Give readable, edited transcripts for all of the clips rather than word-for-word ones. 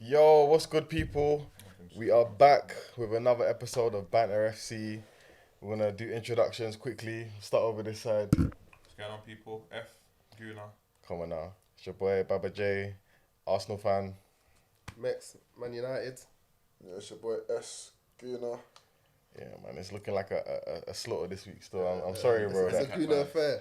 Yo, what's good, people? We are back with another episode of Banter FC. We're gonna do introductions quickly. Start over this side. What's going on, people? Guna. Come on now. It's your boy Baba J, Arsenal fan. Mex, Man United. Yeah, it's your boy S. Guna. Yeah, man, it's looking like a slaughter this week still. I'm sorry, bro. It's a Guna affair.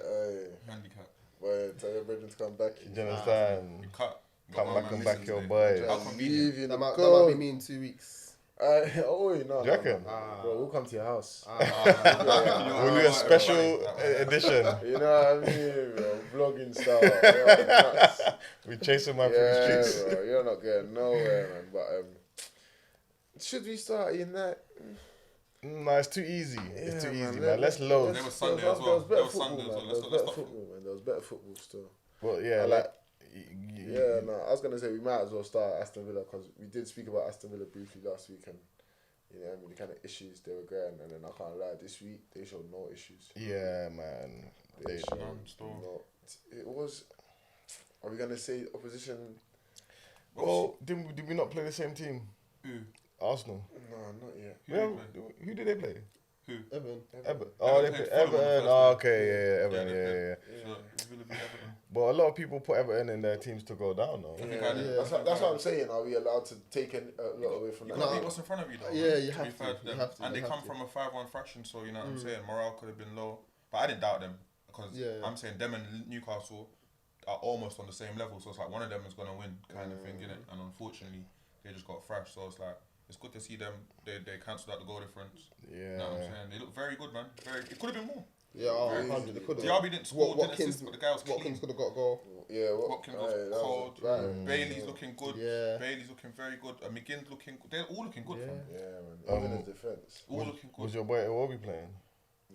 Handicap. Boy, tell your brethren to come back. Do you understand? You cut. Come back and back your boy. How convenient. Leave you That the might go. be me in 2 weeks. No. Do you reckon? Bro, we'll come to your house. We'll do a special edition. You know what I mean, bro? Vlogging style. Yeah, nuts. We chasing man through the streets. Bro, you're not getting nowhere, man. But should we start in that? No, it's too easy. It's too easy, man. man. Let's load. There was Sunday as There well. was There better was football, Sunday as well. man. Let's There was not better football, man. There was better football still. Well, yeah, Like, you- Yeah, no, I was gonna say we might as well start Aston Villa because we did speak about Aston Villa briefly last week, and you know, I mean, the kind of issues they were getting, and then I can't lie, this week they showed no issues. Yeah, man. They showed none still. no. It was. Are we gonna say opposition? Well, did we not play the same team? Who? Arsenal. No, not yet. Who did they play? Who? Everton. Everton. Oh, they played played Fulham on the Everton. first Oh, day. okay, yeah, Everton, they yeah. played- So, Villa beat Everton. But a lot of people put Everton in their teams to go down, though. I think Yeah, I did. that's what I'm saying. Are we allowed to take a lot away from You that? can't beat what's in front of you, though. Yeah, man, you to have be to, fair you them. have to, And you they have come to. from a 5-1 fraction, so you know what I'm saying. Morale could have been low, but I didn't doubt them because Yeah. I'm saying them and Newcastle are almost on the same level. So it's like one of them is gonna win, kind of thing, innit? And unfortunately, they just got thrashed. So it's like it's good to see them. They cancelled out the goal difference. You know what I'm Yeah. saying? They look very good, man. It could have been more. Yeah, Very 100. They could have. Diaby didn't score, didn't assist, but the guy was Watkins clean. could have got a goal. Yeah, Watkins was that cold. right. Bailey's looking good. Yeah. Bailey's looking very good. McGinn's looking good. They're all looking good, Yeah. fam. Yeah, man. Even his defense. All looking good. Was your boy Iwobi playing?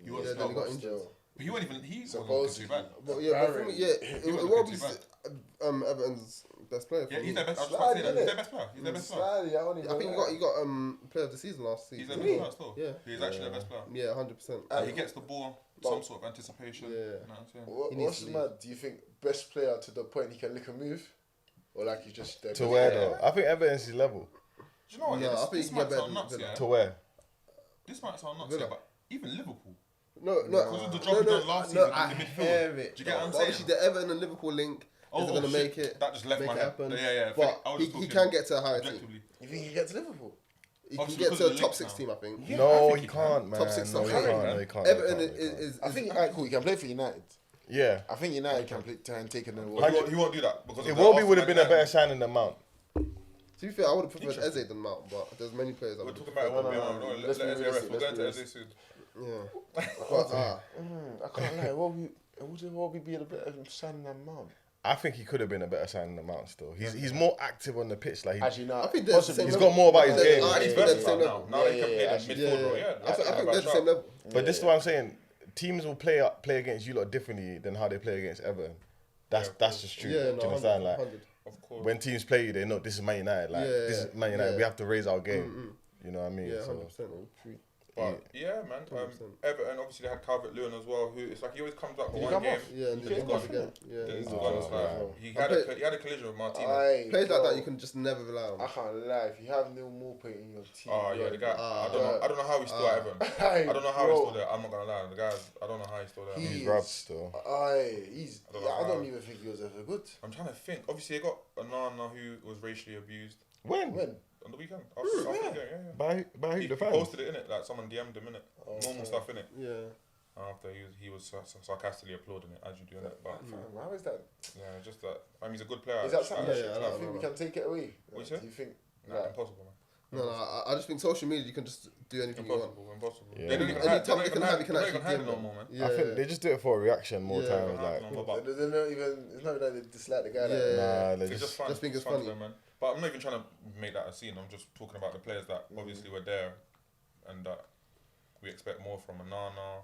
He was Yeah, then he got injured. Still. But he wasn't even. He wasn't Supposedly. too bad. But yeah, but for me, yeah, He wasn't Iwobi's too Everton's best player. For Yeah, me. he's their best. I was Slide, about to say that. innit? He's their best player. He's their best player. Slightly, I only I think he got player of the season last He's season. their best player still. Yeah. He's actually their best player. Yeah, 100%. He gets the ball, some sort of anticipation. Yeah. You know what I'm saying? What, He needs what's to leave. mad? Do you think best player to the point he can lick a move, or like he's just there To where, though? I think Everton's his level. Do you know what? No, Yeah, I think this he might get better sound than nuts, Villa. yeah. To where? This might sound nuts, Villa. yeah, but even Liverpool. No, Because of the job he done last season in I the midfield. hear it. Do you get what I'm But saying? obviously, the Everton and Liverpool link isn't going to shit. make it. That just left make my it head. happen. Yeah. But I was he talking can get to a higher team. objectively. You think he gets Liverpool? He can Obviously get because to of a the top links 6 now. team, I think. Yeah, I No, think he he can. can't, man. Top six, No, top he seven, can't. man. No, he can't. Everton No, he can't. is I think alright, cool. He can play for United. Yeah. I think United can play, try and take an award. But he won't do that because of the Iwobi would have Arsenal been a Man better United. signing than Mount. To be fair, I would have preferred Eze than Mount, but there's many players I We're would talking have about preferred. Iwobi, man. Let's Let be Eze rest. realistic, We're going to let's Eze be soon. Yeah. But, I can't lie. Would Iwobi be a better signing than Mount? I think he could have been a better signing than Mount still. He's more active on the pitch. Like Actually, no. I think they're the same he's level. got more about his game. I And think he's they're the versatile same now. level. Now he can Yeah, play that actually, midfield role. Yeah, I think they're the same level. But this is what I'm saying. Teams will play against you lot differently than how they play against Everton. That's just true. Yeah, Do you no, understand? 100. Like 100. Of course. when teams play you, they know this is Man United. Like Yeah, this is Man United. yeah. We have to raise our game. You know what I mean? Yeah, So, 100%. But yeah, man. 100%. Everton obviously they had Calvert-Lewin as well. Who it's like he always comes up for Did he one come game. off? Yeah, and He's then he gone. goes again. Yeah. Then he's Oh, gone. It's like, wow. he I had a collision with Martinez. Players like that, bro, you can just never rely on. I can't lie. If you have Neil Maupay in your team, Oh yeah, the guy. I don't know how he's still at Everton. I I don't know how he's still there. I'm not gonna lie. The guy. I don't know how he's still there. he's rubbed still. I don't even think he was ever good. I'm trying to think. Obviously, they got a Nana who was racially abused When? When? on the weekend. After the game, yeah. By who? He The fans? posted it in it, like someone DM'd him in it. Normal stuff in it. Yeah. After he was sarcastically applauding it as you do in it, but How is that? yeah, just that. I mean, he's a good player. Is that something Yeah, that yeah, I do know, you think we can take it away? What you Do say? you think? Nah, impossible, man. No, I just think social media, you can just do anything you want. Impossible. Yeah. They don't even Any hide. time They they can don't have, you can even actually hide DM no them. more, man. Yeah. I think they just do it for a reaction more Yeah. times. They Like don't hide no more, but They're not even. It's not that they dislike the guy. Yeah. Like, nah, they it's just fun. just think it's fun funny. to them, man. But I'm not even trying to make that a scene. I'm just talking about the players that obviously were there and that we expect more from. Anana,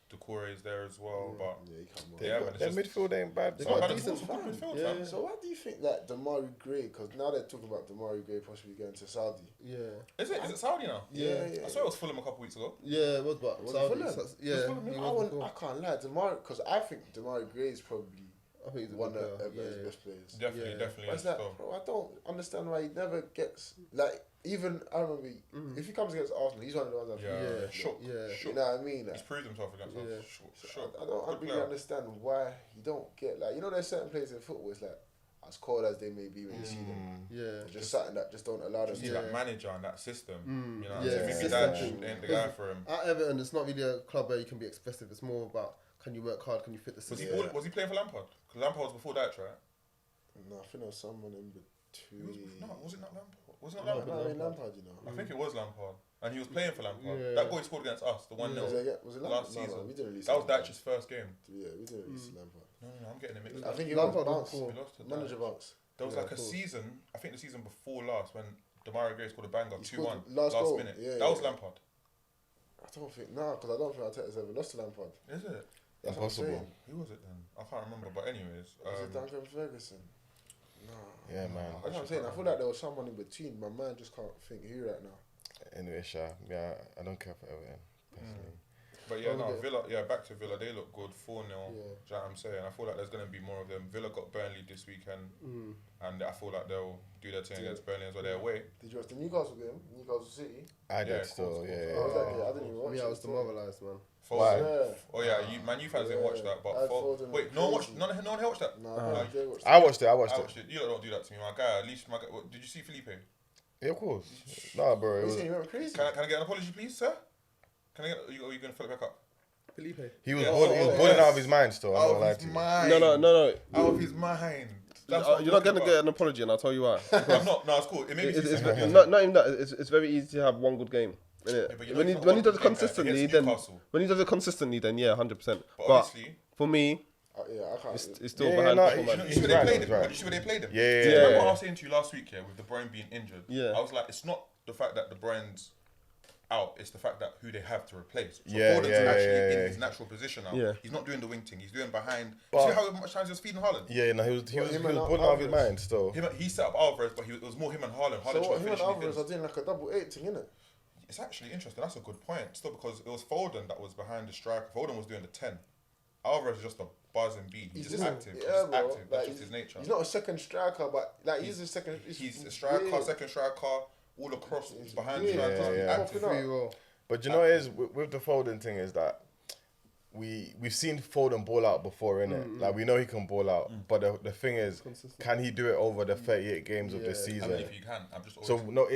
Doucouré is there as well, but yeah, you can't. yeah, man, it's their just midfield ain't bad. They so- got had a decent good midfield, Yeah. fam. So why do you think that Damari Gray? Because now they're talking about Damari Gray possibly going to Saudi. Yeah. Is it Saudi now? Yeah. I saw it was Fulham a couple weeks ago. Yeah, it was but Was it Saudi. Fulham? Yeah, Fulham, he I was before. can't lie, Damari, because I think Damari Gray is probably I think he's a one good of player. Everton's Yeah. best players. Definitely, Yeah. definitely. But it's is like, still. bro, I don't understand why he never gets like. Even I remember if he comes against Arsenal, he's one of the ones that Yeah, shook. Yeah. You know what I mean? He's proved himself against Yeah. us. Shook. I don't Good really player. understand why you don't get like there's certain players in football. It's like as cold as they may be when you see them, Yeah. there's just something that just don't allow them. Just need Yeah. that manager and that system. You know, Yeah. maybe System that thing. ain't the guy for him. At Everton, it's not really a club where you can be expressive. It's more about can you work hard, can you fit the Was he system. was he playing for Lampard? Because Lampard was before that, right? No, I think there was someone in between. Was it not Lampard? Wasn't it No, Lampard? Lampard, you know. I think it was Lampard. And he was playing for Lampard. Yeah. That goal he scored against us, the 1-0. Was it Lampard? Last No, season. we didn't release That was Lampard. Dyche's first game. Yeah, we didn't release Lampard. No, I'm getting it mixed I up. think it Lampard was was Bounce. We lost to Manager Dyche. Bounce. There was Yeah, like a of course. season, I think the season before last, when Demarai Gray scored a banger, He 2-1, scored last goal. minute. Yeah, that was yeah. Lampard. I don't think because I don't think Arteta's ever lost to Lampard. Is it? That's what I'm Impossible. saying. Who was it then? I can't remember. But anyways, Was it Duncan Ferguson? No. Yeah, man. That's what I'm saying. I feel like there was someone in between. My mind just can't think who right now. Anyway, Sha, yeah, I don't care for Everton. Personally. But yeah, no, Okay. Villa. Yeah, back to Villa. They look good. 4-0. Yeah. Do you know what I'm saying? I feel like there's gonna be more of them. Villa got Burnley this weekend, and I feel like they'll do their thing against Burnley as well. They're away. Did you watch the Newcastle game? Newcastle City? I Yeah, did of still, course, yeah, of yeah. Oh, yeah. exactly. I didn't even watch it. I was demoralised, man. Why? Foden. Oh yeah, Man U fans didn't watch that, but I had Foden wait, no one watched. crazy. No one here watched that. No, Jay watched I watched it. I I watched it. watched it. You don't do that to me, my guy. At least my guy. Did you see Felipe? Yeah, of course. Nah, bro. It You was. saying you went crazy? Can I get an apology, please, sir? Can I get? Are you gonna fill it back up? Felipe. He was Yeah. balling. He was Oh, balling yes. out of his mind. Still, I'm Out not of lying his to you. mind. No. Out of his mind. That's what You're not I'm gonna talking get an apology, and I'll tell you why. I'm not. No, it's cool. It made me It's, see it's, something. it's not even that. It's very easy to have one good game. Innit? Yeah, but you know when he he's not when he one does it good game, consistently, against then Newcastle. when he does it consistently, then yeah, 100%. But But obviously, for me, Yeah, I can't. it's still Yeah, behind. no, Football, you man. you see where they right, played he's him. right. You see where they played him. Yeah, yeah, Do you yeah. remember Yeah. what I was saying to you last week? Yeah, with De Bruyne being injured. Yeah. I was like, it's not the fact that De Bruyne's out; it's the fact that who they have to replace. So Yeah, Foden's yeah, actually yeah. in his natural position now. Yeah. He's not doing the wing thing. He's doing behind. But- see how much time he was feeding Haaland? Yeah, no, he was him and balling out of his Alvarez? mind. Still. He set up Alvarez, but it was more him and Haaland. So Haaland what, him and finishing Alvarez things. are doing like a double 8 thing, innit? It's actually interesting. That's a good point. Still, because it was Foden that was behind the striker. Foden was doing the 10. Alvarez is just a buzz and beat. He's just active. He's Yeah, just bro. active. Like, That's just his nature. He's not a second striker, but like he's a second. He's a striker, weird. second striker, all across, behind the weird. striker. He's Yeah, yeah. active. Popping up. Free roll. But you know what it is with the Foden thing is that we've seen Foden ball out before, innit? Like we know he can ball out, but the thing is, can he do it over the 38 games of the I season? mean, if you can, I'm just. So always- no,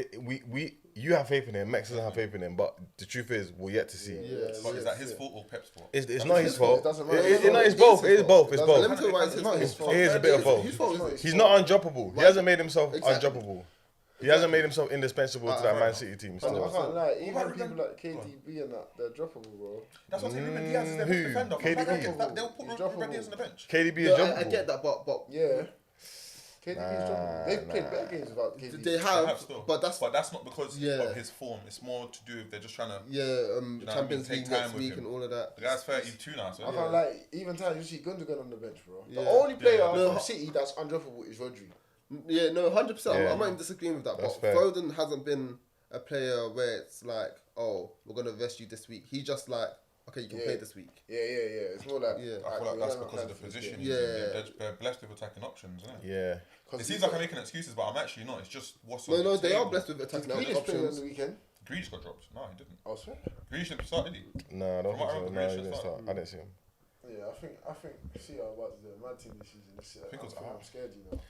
you have faith in him. Mex doesn't have faith in him, but the truth is, we're yet to see. But is that his fault or Pep's fault? It's not his It fault. doesn't matter. It's both. It is both. It's Let me both. tell you why it's not his fault. It is a bit of both. Whose fault is it? He's not undroppable. He hasn't made himself Exactly. undroppable. He hasn't made himself indispensable to that Man City team. I Still. can't lie. Even about people Ruben? like KDB and that, they're droppable, bro. That's what I'm saying. Ruben Diaz is their best who? defender. KDB? They'll put He's Ruben droppable. Diaz on the bench. KDB is Yeah, I droppable. get that, but Yeah. KDB's droppable. They've played better games without KDB. they They have. have still. But that's not because Yeah. of his form. It's more to do with they're just trying to. yeah. what I mean? Champions Take League time next with week him. and all of that. The guy's 32 now, so I can't lie. Even times you see Gundogan on the bench, bro. The Yeah. only player No. from City that's undroppable is Rodri. Yeah, no, 100%. Yeah. I'm not even disagreeing with that. That's But fair. Foden hasn't been a player where it's like, oh, we're gonna vest you this week. He just like, okay, you can Yeah. play this week. Yeah. It's more like. Yeah. I feel like that's because of the position he's in. Yeah. They're blessed with attacking options, isn't it? Yeah. It seems like I'm making excuses, but I'm actually not. It's just what's No, on no, the they are table. blessed with attacking Grealish played on options. the weekend. Grealish got dropped. No, he didn't. I swear. Grealish didn't start, did he? No, I don't From what I think so. remember, No, Grealish he didn't didn't start. start. I didn't see him. Yeah, I think. See how about the mad team this season. think it was I'm scared, you know.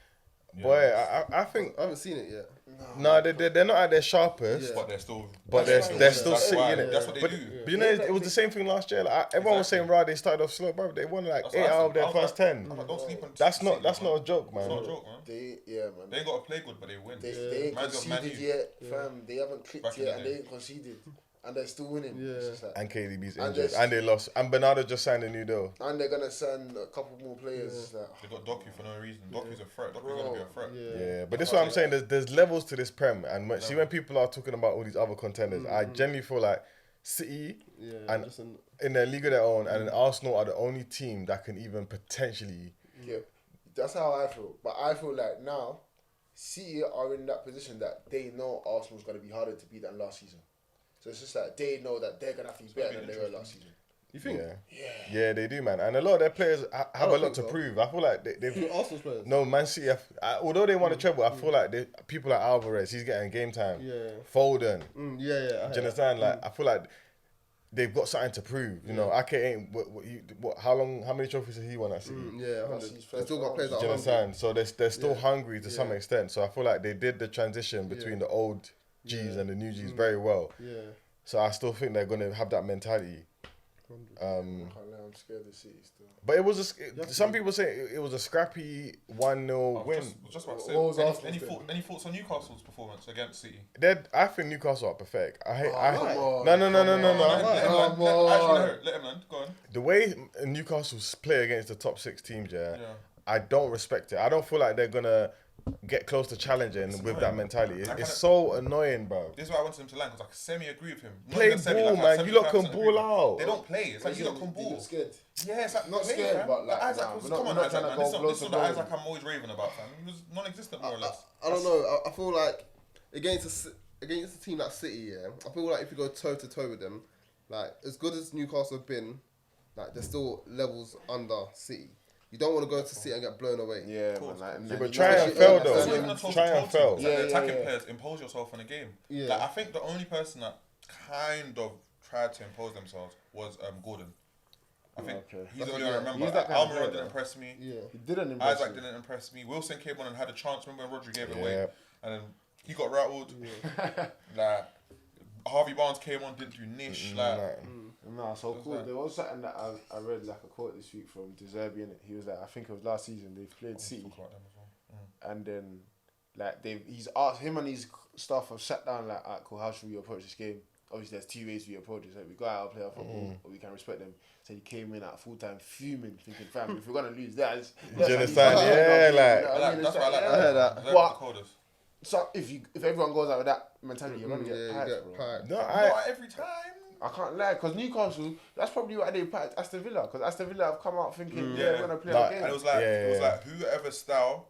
Boy, I think I haven't seen it yet. no, they're not at their sharpest. Yeah. But they're still. But they're still That's sitting why. in it. That's what they But, do. but you know, it was the same thing last year. Like, everyone was saying, right, they started off slow, bro. They won like That's 8 what I out of said. their I was first like, 10. I'm like, don't sleep on That's not City, that's man. not a joke, It's not a man. joke, man. Man. They ain't got to play good, but they win. They ain't Reminds me of Man conceded U. yet, fam. They haven't clicked Back in yet, the and day. they ain't conceded, and they're still winning. Yeah. It's just like- And KDB's And injured, there's- and they lost. And Bernardo just signed a new deal. and they're gonna send a couple more players. It's like, They got Doku for no reason. Doku's a threat. Doku's going to be a threat. Yeah, but this is what I'm saying. There's levels to this prem, and when people are talking about all these other contenders, I genuinely feel like City Yeah, and just an, in their league of their own, and Arsenal are the only team that can even potentially. yeah, that's how I feel. But I feel like now, City are in that position that they know Arsenal's gonna be harder to beat than last season. So it's just like they know that they're gonna have to be better than they were last season. You think? Yeah, they do, man. And a lot of their players have a lot to prove. I feel like they've. Who Arsenal's players? No, Man City. Although they won the treble, I feel like people like Alvarez, he's getting game time. Yeah. Foden. Yeah. Do you understand? Like, I feel like they've got something to prove. You know, Ake ain't. How many trophies has he won at City? Yeah, 100. They still got players Do that you are hungry. understand? So they're still hungry to some extent. So I feel like they did the transition between the old G's and the new G's very well. Yeah. So I still think they're going to have that mentality. I'm scared of City still. But it was some people say it was a scrappy 1-0 win. Just about to What was say, Arsenal's any thoughts on Newcastle's performance against City? I think Newcastle are perfect. Come No. on. Let him land. Go on. The way Newcastle play against the top 6 teams, I don't respect it. I don't feel like they're gonna get close to challenging with that mentality. It's so annoying, bro. This is why I wanted him to land because I semi-agree with him. Not Play even semi, ball, like, man. You lot can 75% ball agree. out. They don't play. It's like you lot can You ball. look scared. Yeah, it's like Not play, scared, fam. but like, Isaac nah, was, we're not come on, trying Isaac, to man. go This blow is to not the blow. Isaac I'm always raving about, fam. He was non-existent more or less. I don't know. I feel like against a team like City, I feel like if you go toe to toe with them, like as good as Newcastle have been, like they're still levels under City. You don't want to go to City and get blown away. Yeah, man. Like, But try and fail It's not even though. a total Try and team. fail. It's like the Yeah, attacking yeah. players impose yourself on a game. Yeah. Like, I think the only person that kind of tried to impose themselves was Gordon. I think he's the only one I remember. He's that kind of Almiron player, didn't though. impress me. Yeah. He didn't impress Isaac me. didn't impress me. Wilson came on and had a chance. Remember when Rodri gave it away? Yeah. And then he got rattled. Like, Harvey Barnes came on, didn't do niche. Like, No, so cool. like- There was something that I read like a quote this week from De Zerbi, innit? He was like, I think it was last season they played City, talk about them as well. and then like he's asked him and his staff have sat down like, alright, cool, how should we approach this game? Obviously, there's 2 ways we approach it. So we go out and play our football, or we can respect them. So he came in at full time fuming, thinking, fam, if we're gonna lose, Do you understand? Yeah, like. That's why I like I heard that. They're What? the coldest. So if everyone goes out with that mentality, you're gonna get Yeah, pipes, you bro. get piped. No, Not every time. I can't lie, because Newcastle, that's probably why they piped Aston Villa, because Aston Villa have come out thinking, Yeah. we're gonna play Nah, our game. And it was like Yeah. like whoever style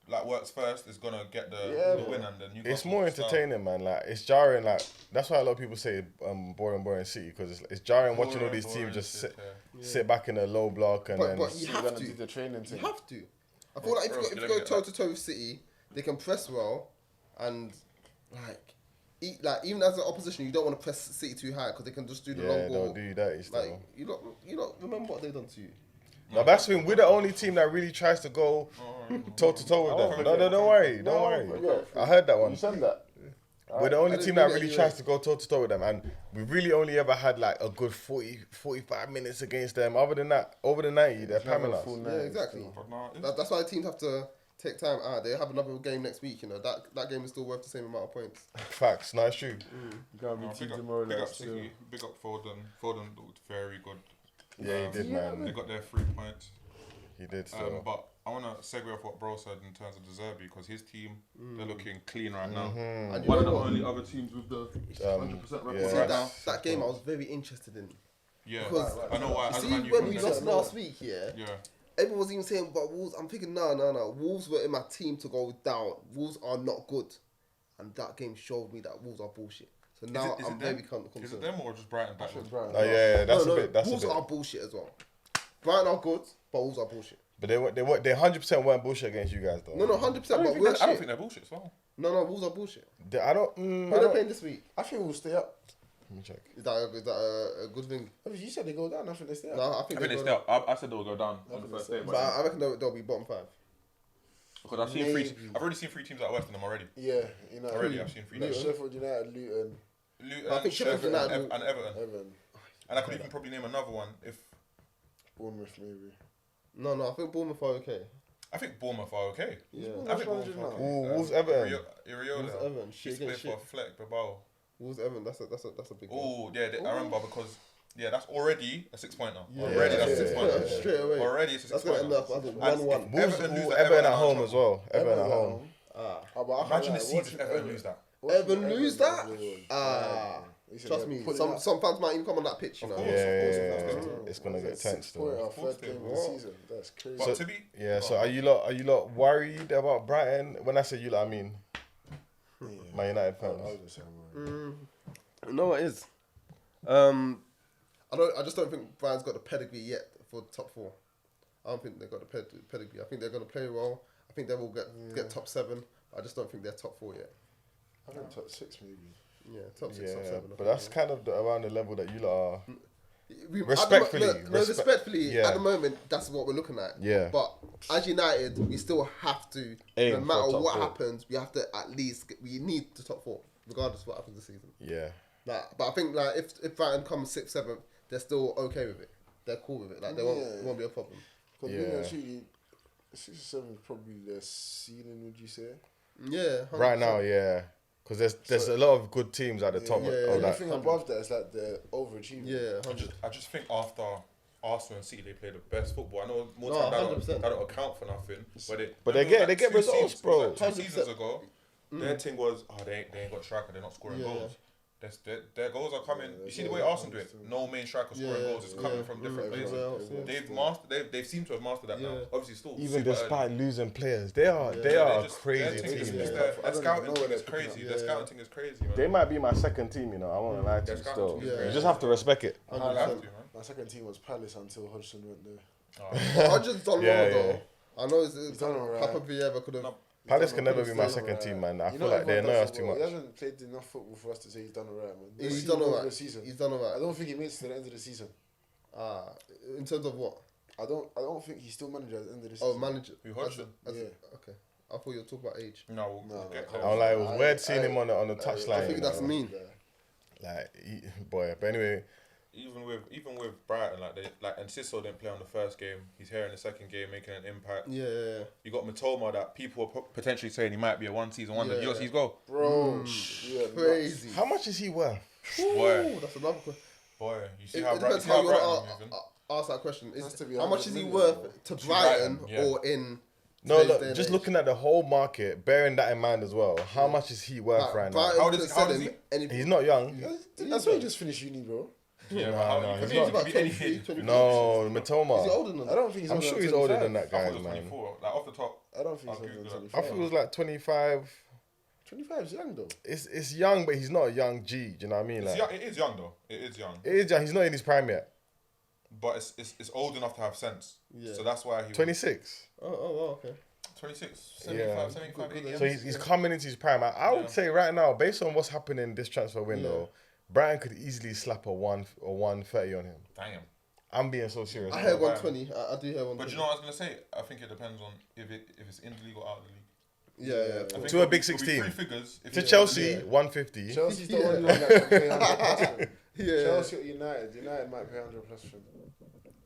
like works first is gonna get the win and the Newcastle It's more style. entertaining, man. Like, it's jarring. Like, that's why a lot of people say boring City, because it's jarring watching all these teams just sit back in a low block and then. But you You're have gonna to. do the training You thing. have to. I feel like if you go toe to toe with City, they can press well, and even as an opposition, you don't want to press City too high because they can just do the long Yeah, ball. don't do that. Still. Like you don't remember what they've done to you. No, that's when we're the only team that really tries to go toe to toe with them. No, don't worry, don't worry. I heard that one. You said that. We're the only I didn't team do that that really anyway. tries to go toe to toe with them, and we really only ever had like a good 45 minutes against them. Other than that, over the 90, they're pamming us. Yeah, exactly. But no, it's- That's why teams have to take time. They have another game next week. You know that game is still worth the same amount of points. Facts, no, it's true. Gotta be no, too big up demoralised still. City, big up Foden. Foden looked very good. Yeah, he did, man. They got their 3 points. He did so. But I want to segue off what bro said in terms of De Zerbi because his team, they're looking clean right now. And One of know the what? only other teams with the 100% record yeah. See, right now. that game I was very interested in. Yeah, Because- I know why. You As a see, Man U when fan, we yeah. lost last week, Yeah, everyone was even saying about Wolves. I'm thinking, no. Wolves were in my team to go down. Wolves are not good. And that game showed me that Wolves are bullshit. So now is I'm it very Is it concerned. them or just Brighton back? Oh, yeah, that's a bit. That's a Wolves bit. are bullshit as well. Brighton are good, but Wolves are bullshit. But they 100% weren't bullshit against you guys though. No, 100%. I But don't we're think shit. they're bullshit as well. No, Wolves are bullshit. I don't. Who are they playing this week? I think we'll stay up. Let me check. Is that a good thing? You said they go down. I think they stay up. No, I I think think they they stay go. up. I said they'll go down on the first day, But I reckon they'll be bottom 5. because I've already seen 3 teams out west in them already. Yeah, you know. Already, I've seen 3 Like teams. Sheffield United, Luton, Luton, I think Sheffield United will- and Everton. Everton, And I could even probably name another one if Bournemouth maybe. No, I think Bournemouth are okay. I think Bournemouth are okay. Yeah. I think Bournemouth are okay. Ooh, Wolves Everton. Iriola. Wolves Everton. She's played for Fleck Bilbao. Wolves Everton. That's a big one. Oh yeah, I remember because that's already a 6-pointer. Yeah. Already that's a Yeah. 6-pointer. Straight away. Already it's a That's gonna 6-pointer. end up as a 1-1. Wolves, Everton lose Everton that, at home Everton as well. Everton at home. Imagine the scenes if Everton lose that. Everton lose that? Trust me. Some fans might even come on that pitch. You know. Yeah. It's gonna get tense though. Our third game of the season. That's crazy. But to be So are you lot worried about Brighton? When I say you lot, I mean Man United fans. I was just saying, man. You know what it is? I just don't think Brighton's got the pedigree yet for top 4. I don't think they've got the pedigree. I think they're going to play well. I think they will get top 7. I just don't think they're top 4 yet. I think top 6 maybe. Yeah, top 6, top 7. But that's kind of around the level that you lot are. Respectfully, respectfully, at the moment, that's what we're looking at. Yeah. But as United, we still have to, Aim no for matter top what 4. happens, we have to at least, we need the top 4, regardless of what happens this season. Yeah. But I think if Brighton comes 6th, 7th, they're still okay with it. They're cool with it. Like it won't be a problem. Because Yeah. actually, 6 or 7 is probably the ceiling, would you say? Yeah. 100%. Right now, yeah. Because there's a lot of good teams at the top. Of that. Anything above that is like the overachievement. Yeah, I just think after Arsenal and City, they play the best football. I know more No, time 100%. that don't account for nothing, But they get 2 results, seasons, bro. like 2 seasons ago, their thing was, they ain't got striker, they're not scoring Yeah. goals. Their goals are coming. You see the way Arsenal do it. No main striker scoring goals. It's coming from different places. They've seemed to have mastered that now. Obviously, still Even super despite early. losing players, they are a crazy Their team. Their scouting thing is crazy. Their scouting thing is crazy, man. They might be my second team, you know. I won't lie to Their you scouting still. team is You crazy. just have to respect it. I have to, man. My second team was Palace until Hodgson went there. Hodgson's done well though. I know it's done alright. Papa Vieira could have. Palace can never be my second team, man. I feel like they annoy us too much. He hasn't played enough football for us to say he's done alright, man. He's done alright. He's done alright. I don't think he makes it to the end of the season. In terms of what? I don't think he's still manager at the end of the season. Oh, manager. Who, Hodgson? Okay. I thought you were talking about age. No, we'll get I was like, it was weird seeing him on the touchline. I think that's mean. Like, boy. But anyway, even with Brighton, and Cicero didn't play on the first game. He's here in the second game, making an impact. Yeah. You got Matoma that people are potentially saying he might be a 1-season wonder. Yeah. You see his goal, Bro, Crazy. how much is he worth? boy. That's another question. Boy, you see It how depends Brighton how you want moving. to ask that question. Has to be How much is he 100 worth million, to To Brighton Brighton, yeah. or in? No, today's look, day and just age? looking at the whole market, bearing that in mind as well. How much is he worth Like, right Brighton now? How couldn't does sell he- him anything. He's not young. That's why he just finished uni, bro. Yeah, No, but how no, you he's could not. be about any 23, age. 24. No, Is he Matoma. older than I that? don't think he's I'm older sure than he's older 25. than that I thought guy, it was man. 24. Like off the top. I don't think I'll he's older Google than that. I 25. thought it was like 25. 25 is young, though. It's young, but he's not a young G. Do you know what I mean? Like, It is young though. It is young, it is young. He's not in his prime yet. but it's old enough to have sense. Yeah. So that's why he 26. Oh, okay. 26, Yeah. 75, 80. So he's coming into his prime. I would say right now, based on what's happening this transfer window, Brighton could easily slap a 130 on him. Damn. I'm being so serious. I man. heard 120. I do hear 120. But you know what I was gonna say? I think it depends on if it's in the league or out of the league. Yeah. I think To a big it'll be 16. three figures. If To it's Chelsea, in the league. 150. Chelsea's the only one that can pay 100 plus. Yeah. Chelsea or United might pay 100 plus for him.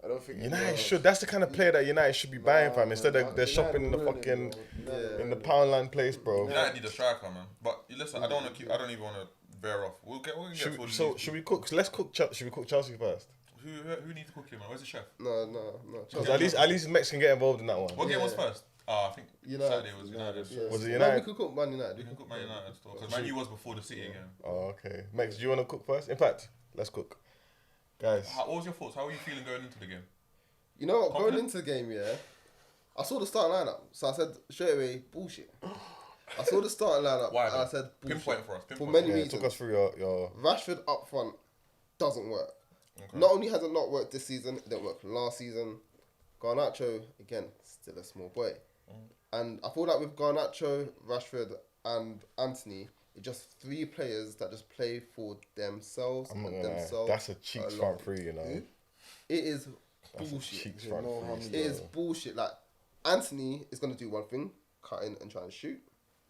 I don't think United should. That's the kind of player that United should be buying from. Instead, they're shopping in the fucking in the Poundland place, bro. United need a striker, man. But listen, I don't even want to veer off. We'll get towards the league. Should we cook? Let's cook. Should we cook Chelsea first? Who needs to cook him, man? Where's the chef? No. Because at least Mex can get involved in that one. What game was first? I think United. Saturday was United. Yeah. Was it No, we United? could cook Man United. We can cook Man United still. Because Man U was before the City game. Oh, okay. Mex, do you want to cook first? In fact, let's cook, guys. What was your thoughts? How were you feeling going into the game? You know what? Going Confident? into the game, I saw the starting lineup, so I said straight away, bullshit. I saw the starting lineup, Why, and I though? said bullshit. Pinpoint for us. For Pinpoint. many Yeah, reasons. took us through your. Rashford up front doesn't work. Okay. Not only has it not worked this season, it didn't work last season. Garnacho, again, still a small boy. And I feel like with Garnacho, Rashford, and Anthony, it's just three players that just play for themselves I'm not and gonna lie. themselves. That's a cheeks alone. front three, you know. It is That's a bullshit. cheeks front No three. harm in It is bullshit. Like, Anthony is going to do one thing, cut in and try and shoot.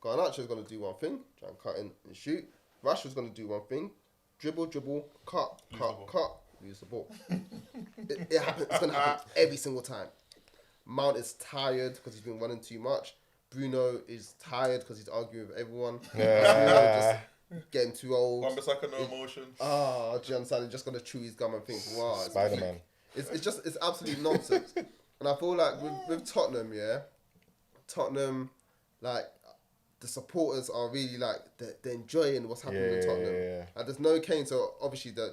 Garnacho is going to do one thing, try and cut in and shoot. Rashford's going to do one thing, dribble, cut, lose the ball. It happens. It's going to happen every single time. Mount is tired because he's been running too much. Bruno is tired because he's arguing with everyone. Yeah. Bruno just getting too old. Wan-Bissaka, no emotions. Do you understand? He's just going to chew his gum and think, wow. it's Spider-Man. it's absolute nonsense. And I feel like with Tottenham, Tottenham, like, the supporters are really like, they're enjoying what's happening with Tottenham. Yeah. Like, there's no Kane, so obviously they're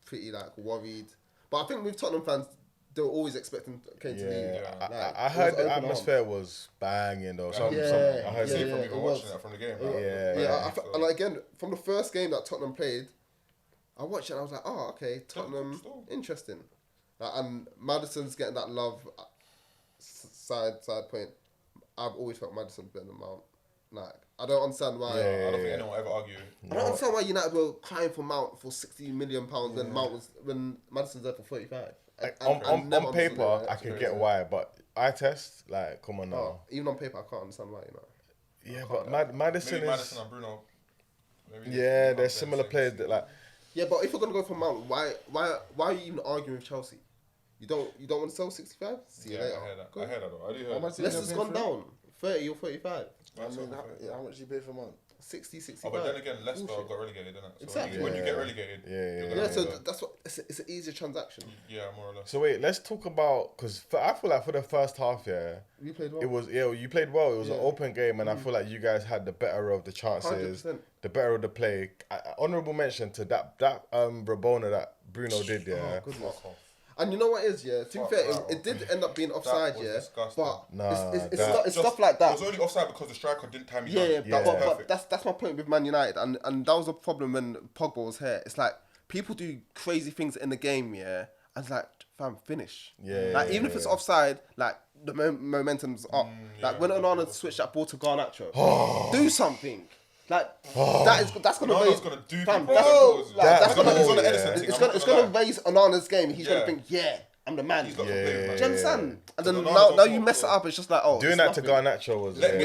pretty like worried. But I think with Tottenham fans, they were always expecting Kane to leave. Yeah, Like, I it heard was the open atmosphere was banging though. I heard yeah, See yeah, from it even was. watching that from the game. Yeah. Yeah, and again, from the first game that Tottenham played, I watched it and I was like, oh, okay, Tottenham, Still. interesting. Like, and Maddison's getting that love. Side point. I've always felt Maddison's better than Mount. Like, I don't understand why. I don't think anyone will ever argue. I don't understand why United were crying for Mount for £60 million when Maddison's there for 35. On paper, I can get why, but eye test, like, come on now. Oh, even on paper, I can't understand why. Yeah, but Maddison Maybe is. Maddison and Bruno. Yeah, they're similar players that like. Yeah, but if you're gonna go for Mount, why are you even arguing with Chelsea? You don't want to sell 65? See you later. I heard that though. I do hear How that. much Leicester's gone down 30 or 35. I mean, how much do you pay for Mount? 60, 65. Oh, but then again, Leicester Bullshit. got relegated, didn't it? So Exactly. when you get relegated, Yeah, so that's what it's an easier transaction. yeah, more or less. So wait, let's talk about because I feel like for the first half, You played well. it was you played well. It was an open game, and I feel like you guys had the better of the chances, 100%. the better of the play. Honorable mention to that Rabona that Bruno did. Yeah, Oh, goodness. And you know what it is, yeah? To be fair, it did end up being offside, was yeah? disgusting. But it's Just- stuff like It that. was only offside because the striker didn't time his Yeah, man. but that's my point with Man United, and that was a problem when Pogba was here. It's like people do crazy things in the game, yeah, and it's like, fam, finish. Yeah, like even if it's offside, like the momentum's up. Like when Onana switched that ball to Garnacho, do something. Like that's gonna Onana's raise. gonna do Fam, people. that's He's gonna on the Edison thing, it's I'm gonna not gonna lie. raise Onana's game. He's gonna Yeah. think, yeah, I'm the man. He's got Do to play, man. you understand? And then Onana's now on you top, mess it bro. up. It's just like, oh, doing it's that to nothing. Garnacho was. Maybe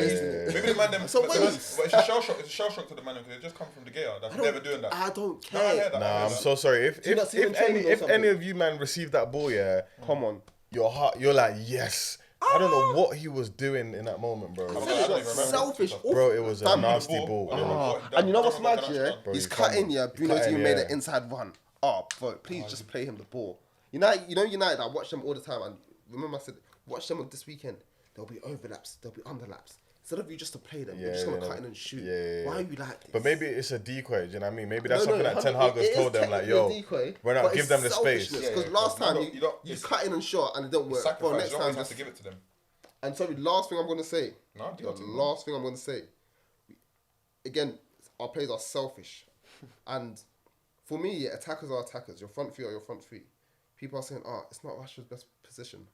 the man them. So but wait. it's a shell shock. It's a shell shock to the man because they just come from the Gea. That's never doing that. I don't No, I hear care. that. Nah, I'm so sorry. If you not see them training or if something? any of you man received that ball, Come on. your heart, you're like yes. I don't know what he was doing in that moment, bro. Selfish. Bro, it was a Fam, nasty ball. And you know what's mad, yeah? Bro, He's he cutting, fumbled. yeah. He Bruno's cutting, even made yeah. an inside run. Oh, bro, please just play him the ball. United, I watch them all the time. And remember I said, watch them this weekend. There'll be overlaps. There'll be underlaps. Instead of you just to play them, you're just going to cut in and shoot. Yeah. Why are you like this? But maybe it's a decoy, do you know what I mean? Maybe that's No, something that Ten 100%, Hag it has is told them, like, technically yo, a decoy, we're not, but give it's them the space. selfishness, Because last time you cut in and shot and it didn't work. Bro, Sacrifice. next You time always have just... to give it to them. And sorry, last thing I'm going to say. No, do The it to them. last thing I'm going to say. Again, our players are selfish. And for me, yeah, attackers are attackers. Your front three are your front three. People are saying, it's not Rashford's best position.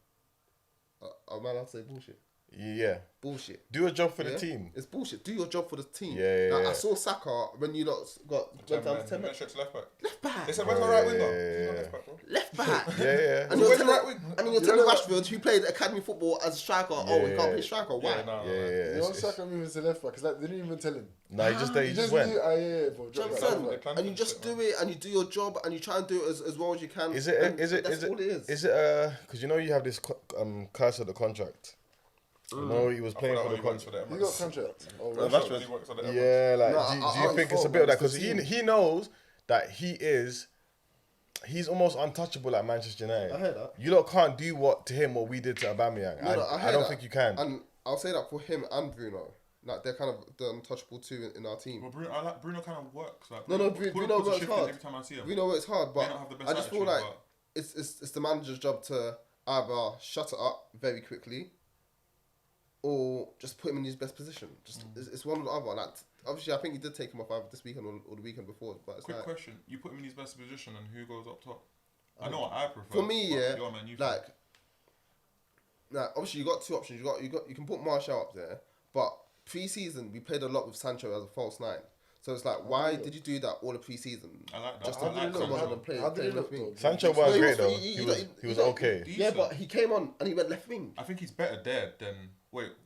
Am I allowed to say bullshit? Yeah. Bullshit. Do a job for the Yeah? team. It's bullshit. Do your job for the team. Yeah. Like, I saw Saka when you lot went down to 10 Went straight to left back. Left back. They said, where's the right winger? Yeah. He's not left back, bro. Left back. Yeah. And Where's you're the right telling, wing? and you're telling Rashford, who played academy football as a striker, he can't play striker. Why? Yeah, no. Yeah. You know, Saka moving to left back because they didn't even tell him. No, he just went. Knew, yeah, bro. Do you Drop understand? that. plan And you for just shit, do it, and you do your job, and you try and do it as well as you can. Is And it that's all it is. because you know you have this Caicedo contract. You know he was playing for the contract. You got contract. Oh, Rashford. Rashford. He works for the Emirates. Yeah, like No, do you I think it's a thought, bit of man, that it's because the he knows that he's almost untouchable at Manchester United. I heard that. You lot can't do what we did to Aubameyang. No, I don't think you can. And I'll say that for him and Bruno. Like, they're kind of the untouchable two in our team. Well, Bruno kind of works. Like, No, puts Bruno a works shift in hard. every time I see him. Bruno works hard, May not have but the best I just feel attitude, like but- it's the manager's job to either shut it up very quickly or just put him in his best position. Just it's one or the other. Like, obviously, I think he did take him off either this weekend or the weekend before. But it's Quick like, question: you put him in his best position, and who goes up top? I know what I prefer. for me, but yeah, you're a Man Utd like, obviously you got two options. You can put Martial up there, but pre-season we played a lot with Sancho as a false nine. So it's like, why did you do that all the pre-season? I like that. Just I to like come on Sancho. and play How did he left look, wing. though? Sancho No, was he great was- though. he- He was okay. Decent. Yeah, but he came on and he went left wing. I think he's better there than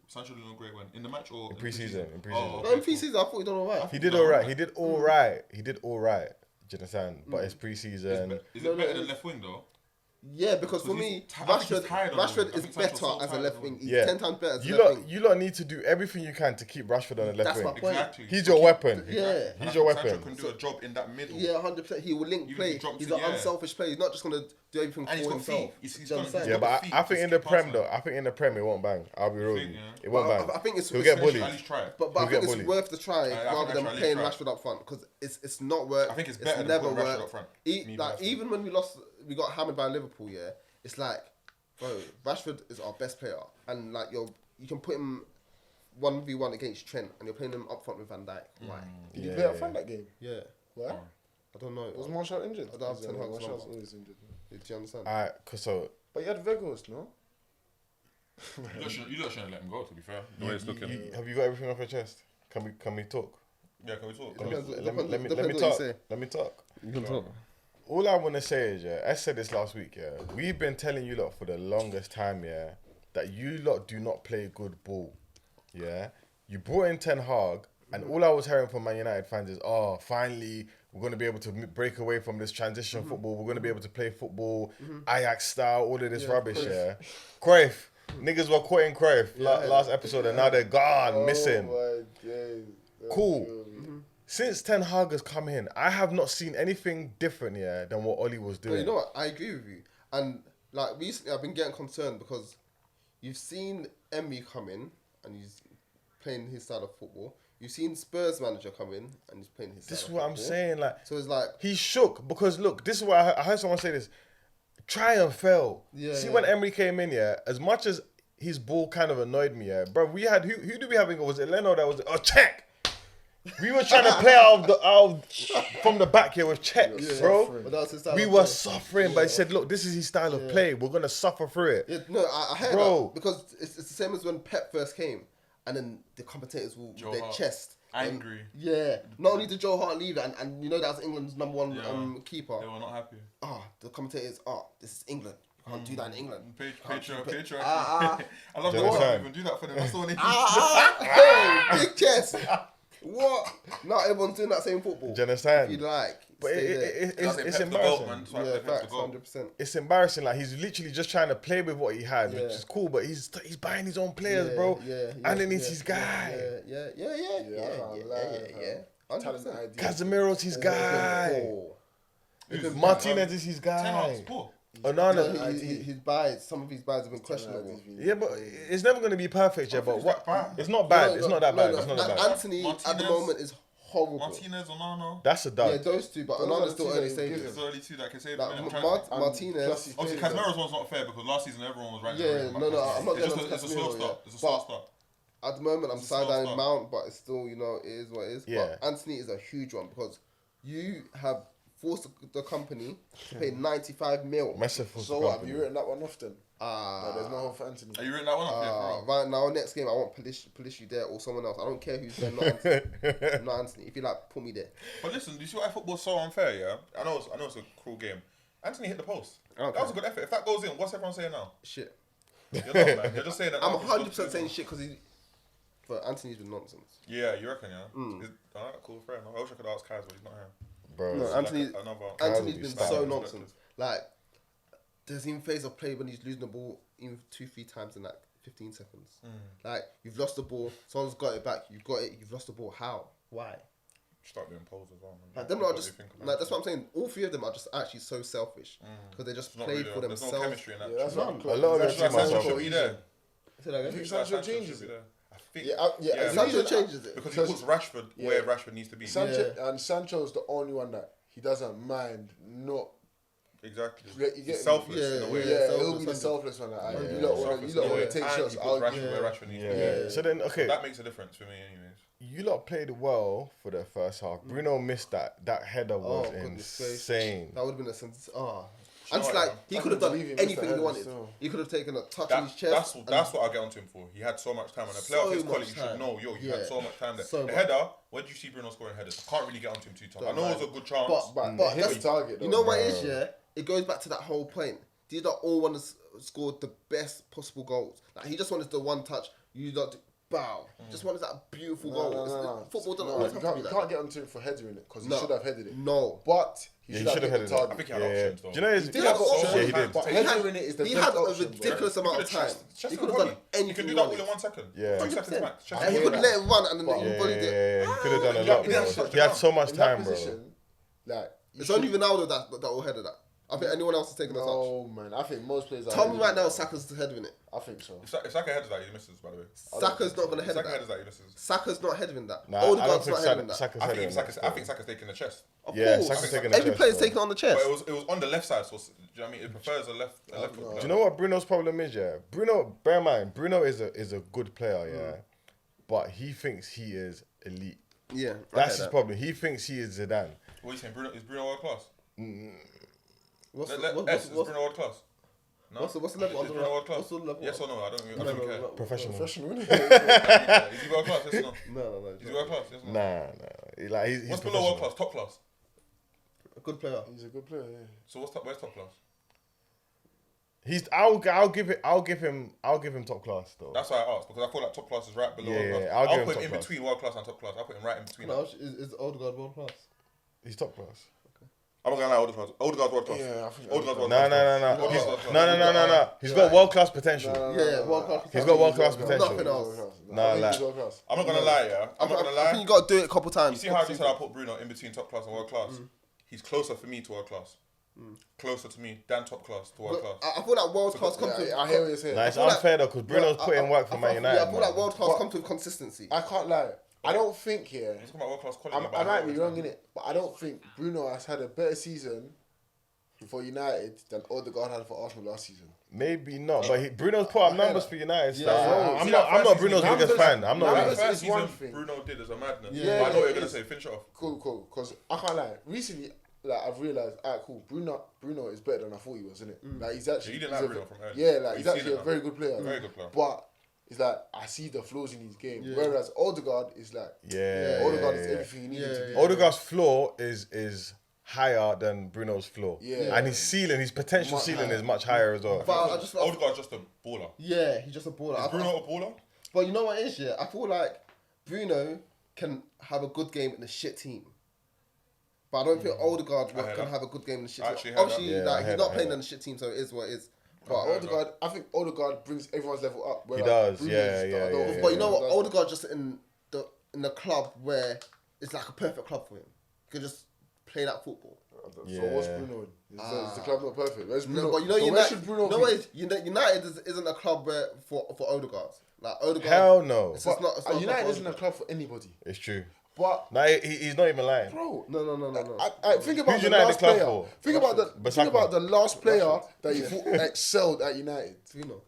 Sancho didn't look great when in the match or in pre-season, in pre-season. Oh, No, in okay, pre-season, I thought he done alright. He did all right. He did all right. He did all right. Do you understand? But it's pre-season. Is No, it better no, than left wing though? Yeah, because for Because me, he's I think he's tired of Rashford him. I is think Sancho's better so as a tired left of wing. him. He's Yeah. 10 times better as a You left lot, wing. you lot need to do everything you can to keep Rashford on the left That's wing. my point. Exactly. He's your weapon. Yeah. And I He's think your Sancho weapon. can do a job in that middle. Yeah, 100%. He will link Even play. if he drops He's it, an yeah. unselfish player. He's not just going to do everything And he's for got himself. feet. He's Do you got- understand? Yeah, but feet, I think just in the keep Prem passing. though, I think in the Prem it won't bang. I'll be real. think, yeah. It won't But bang. I think it's He'll get Essentially, bullied. At least try it. But I He'll think get it's bullied. worth the try think rather than actually playing try. Rashford up front because it's not worked. I think it's better than never putting Rashford worked. up front, me Like personally. even when we got hammered by Liverpool, yeah, it's like, bro, Rashford is our best player, and like you can put him 1v1 against Trent, and you're playing him up front with Van Dijk. Why? Did you play up front that game? Yeah. Why? I don't know. Was Martial injured? I don't have Ten Hag's Martial's number. always injured. Do you understand? Alright, cause so But you had Vegas, no? You lot shouldn't let him go, to be fair. The way it's looking. have you got everything off your chest? Can we talk? Yeah, can we talk? Let me Depends what you talk. say. Let me talk. You can talk. All I want to say is, I said this last week, we've been telling you lot for the longest time, that you lot do not play good ball, You brought in Ten Hag, and all I was hearing from Man United fans is, oh, finally, we're going to be able to break away from this transition football. We're going to be able to play football, Ajax style, all of this rubbish, Cruyff. Niggas were quoting Cruyff last episode, and now they're gone, missing. My days. Cool. Since Ten Hag has come in, I have not seen anything different than what Oli was doing. But you know what? I agree with you. And like recently, I've been getting concerned because you've seen Emery come in and he's playing his style of football. You've seen Spurs manager come in and he's playing his style This is of what football. I'm saying. Like, So it's like he shook because look, this is what I heard someone say this. Try and fail. See when Emery came in, as much as his ball kind of annoyed me, bro. We had who did we have in goal? Was it Leno that was check? We were trying to play from the back here with checks, bro. But that was his style We of were play. suffering, but he said, look, this is his style of play. We're gonna suffer through it. Yeah, no, I heard Bro. that because it's the same as when Pep first came, and then the commentators will Joe with their Hart. chest Angry. Not only did Joe Hart leave, and you know that was England's number one keeper. They were not happy. The commentators, this is England. You can't do that in England. Patreon. Ah, I love Do that you we understand? don't even do that for them. That's the one they do. Hey, big chest. What? Not everyone's doing that same football. Do you understand? If you like, But stay there. it's Pep's the embarrassing. goat, man. So I Yeah, think Pep's the facts, goat. 100%. It's embarrassing. Like he's literally just trying to play with what he has, which is cool. But he's buying his own players, bro. And then he's his guy. Yeah. 100%. Casemiro's his guy. Who's Martinez is his Ten Hag's guy. poor. Onana. His buys, some of his buys have been questionable. Yeah, but it's never going to be perfect, but it's that bad. it's not bad. It's not that bad. It's not that bad. Anthony at the Martinez. moment is horrible. Martinez, Onana. That's a Yeah, dud. those two, but Onana's still early stages. It's early too that Caicedo. Like, Martinez. Obviously, Casemiro's one's not fair because last season everyone was ranking. Yeah, him. no, I'm not It's getting just on it's a slow Casemiro, start. yeah. It's a slow But- start. At the moment, I'm It's a slow side-eyeing start. Mount, but it's still, it is what it is. Yeah. But Anthony is a huge one because you have forced the company to pay 95 mil. Massive for So what? Have you written that one off then? Ah, No, there's no hope for Anthony. Are you written that one up? Yeah, for real. right now, next game, I want Pulisic there or someone else. I don't care who's there, not Anthony. Not Anthony. If you like, put me there. But listen, do you see why football's so unfair? Yeah, I know it's a cruel game. Anthony hit the post. Okay. That was a good effort. If that goes in, what's everyone saying now? Shit. You're not, man. You're just saying that. I'm now 100% saying shit because but Anthony's been nonsense. Yeah, you reckon? Yeah. Alright, cool, fair enough. I wish I could ask Kaz, but he's not here. Bro. No, Anthony. Like another. Anthony's be been style. so nonsense. Like, there's even phase of play when he's losing the ball even 2-3 times in like 15 seconds. Like, you've lost the ball, someone's got it back, you've got it, you've lost the ball. How? Why? Start doing polls as well, man. Like, them lot are just, like, that's what I'm saying. All three of them are just actually so selfish because they just It's not played really- for There's no themselves. chemistry in that. Yeah, that's None. what A lot of That's them why team Sancho are should be there. Say that again? think That's why Sancho Sancho changes should be it? there. I think. Yeah, Sancho changes it. Because he puts Rashford where Rashford needs to be. And Sancho's the only one that he doesn't mind not. Exactly. You get He's selfless in a way. Yeah, selfless he'll be the 100%. selfless one. Like, Yeah. you lot Selfless want in a way. to take And shots. he puts I'll Rashford give where Rashford needs to be. Yeah. So then, okay, That makes a difference for me, anyways. you lot played well for the first half. Bruno missed that. That header was goodness gracious. insane. That would have been a sentence. know And it's what, like, man? he I could have can done believe he missed anything that he header wanted. still. He could have taken a touch on his chest. That's what I get onto him for. He had so much time, and a player of his So quality much should time. know. Yo, you had so much time there. So the much. header. Where do you see Bruno scoring headers? I can't really get onto him too tough. I know it was a good chance. But But hit that's the target. You know what it is, yeah? It goes back to that whole point. These are all want to score the best possible goals. Like, he just wanted the one touch. You lot, bow. Just wanted that beautiful goal. No. Football doesn't No, always you have to be can't, like can't get onto him for headering it because he No. should have headed it. No. But he Yeah, should he have hit headed the it. I target. think he had Yeah. options though. Do you know his? He had options, Yeah, he did. but He had, headering it is the he best had a option, bro. ridiculous amount of time. He could have done anything You can he do that all wanted. in 1 second. Yeah. 2 seconds max. Just And he do could that. let him run and then But- he volleyed it. Yeah, he could have done a Yeah, lot, he did bro. such He had a so much In that time, bro. position, like, you It's only should- Ronaldo that will header that. I think anyone else is taking a touch. No, man. I think most players are. Tell me heading right it. now, Saka's heading it. I think so. If Saka headers that, he misses, by the way. Saka's not going to If header Saka headers that. that, he misses. Saka's not heading that. Nah, I don't Odegaard's think not heading that. Saka's I heading think that. Saka's taking the chest. Of Yeah, course. Saka's taking the Every chest, player's bro. taking on the But chest. it was on the left side, so do you know what I mean? It prefers a left foot player. Do you know what Bruno's problem is? Yeah, Bruno. Bear in mind, Bruno is a good player. Yeah, but he thinks he is elite. Yeah. That's his problem. He thinks he is Zidane. What are you saying? Is Bruno world class? What's Is what's Bruno world class? No. what's the level? Is Bruno world class? What's the level? Yes or no? I don't even care. Professional. Is he world class? Yes or no? No. Is he world class? Yes or no? Nah. Like he's What's below world class? Top class. A good player. He's a good player, yeah. So where's top class? I'll give him top class though. That's why I asked, because I feel like top class is right below world class. Yeah, I'll give him put top him in class. between world class and top class. I'll put him right in between. No, is Odegaard world class? He's top class. I'm not gonna lie, Odegaard's world class. Yeah, I think Odegaard's world No. class. No. He's got world class potential. Yeah, world class. He's got world class potential. Nothing else. Nah, like I'm not gonna lie, yeah. I'm not gonna I think lie. you got to do it a couple You times. see how I just said I put Bruno in between top class and world class? He's closer for me to world class. Closer to me than top class to world class. I feel like world class comes with. I hear what you're saying. Nah, it's feel like- unfair though, because Bruno's putting work for Man United. Yeah, I feel like man. world class comes with consistency. I can't lie. I don't think He's talking about world class quality. I might be wrong in it, but I don't think Bruno has had a better season for United than Odegaard had for Arsenal last season. Maybe not, but Bruno's put up numbers for United. Yeah, so yeah. I'm not Bruno's Numbers- biggest fan. I'm not. numbers- really. First is one season thing. Bruno did as a madness. Yeah, But I know what you're it gonna is. say. Finish it off. Cool. Because I can't lie. Recently, like I've realised, cool. Bruno is better than I thought he was, isn't it? Like he's actually. You didn't he's like a- Bruno from early. Yeah, like But he's you've seen actually it a now. very good player. Very good player. But it's like I see the flaws in his game. Whereas Odegaard is like, Yeah. Odegaard is everything you need him to be. Odegaard's floor is higher than Bruno's floor. Yeah. And his ceiling, his potential Much ceiling higher. is much higher as well. But I just, Odegaard's just a baller. yeah, he's just a baller. Is Bruno a baller? But you know what it is, yeah? I feel like Bruno can have a good game in a shit team. But I don't think Odegaard I hear can that. have a good game in a shit I team. actually hear that. Obviously, Yeah, I like, hear he's that, not I playing hear in a shit team, so it is what it is. I But hear Odegaard, I think Odegaard brings everyone's level up. He does, Bruno's yeah, the yeah, other yeah, one. But you know what? Odegaard just in the club where it's like a perfect club for him. He can just play that football. So Yeah. what's Bruno in? Is the club not perfect? Where's Bruno? No, but you know, so where United, should Bruno no be? way, United isn't a club where for Odegaard. Like Odegaard. Hell no. It's just not. It's not United for isn't a Odegaard. club for anybody. It's true. But Nah, he's not even lying. bro, No. I think about Who's the United last club player. for? Think Basaka. about the last player that you thought excelled at United. Bruno.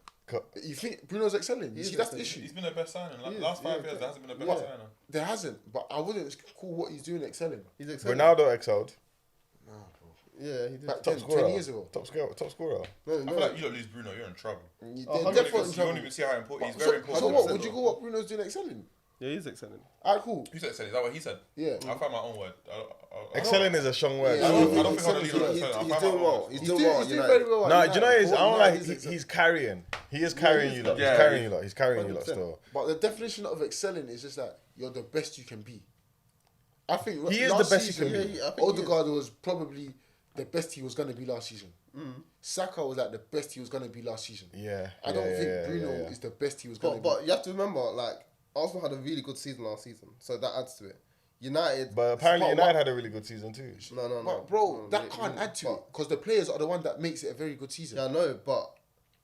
You think Bruno's excelling? You He see, is that's the excelling. issue. He's been the best signing. Like, He is, last 5 yeah. years, there hasn't been a better signing. There hasn't, but I wouldn't call what he's doing excelling. He's excelling. Ronaldo excelled. Yeah, he did. Back Top 10 scorer. years ago. Top scorer. No, I feel like you don't lose Bruno, you're in trouble. They're Oh, definitely in You trouble. don't even see how important he's So, very important. so what? 100%. Would you call what Bruno's doing excelling? Yeah, he's excelling. Alright, cool. Who said? Is that what he said? Yeah. I found my own word. Excelling is a strong word. Yeah, I don't think I'll Excelling leave is it right. at He's excelling. I doing found my well. own He's He's doing doing, well. he's doing United. very well. at No, do United. you know what it is? I don't like He's he's carrying. He is carrying you lot. Yeah, He's carrying he- you lot. He's carrying you lot 100%. still. But the definition of excelling is just that you're the best you can be. I think He is the last best he season, can be. Yeah, I think he is. Odegaard was probably the best he was going to be last season. Saka was like the best he was going to be last season. Yeah. I don't think yeah, Bruno yeah. is the best he was going to be. But you have to remember, like Arsenal had a really good season last season, so that adds to it. United, But apparently But United what- had a really good season too. no. But bro, No, that we- can't we- add to but- it because the players are the one that makes it a very good season. Yeah, I know, but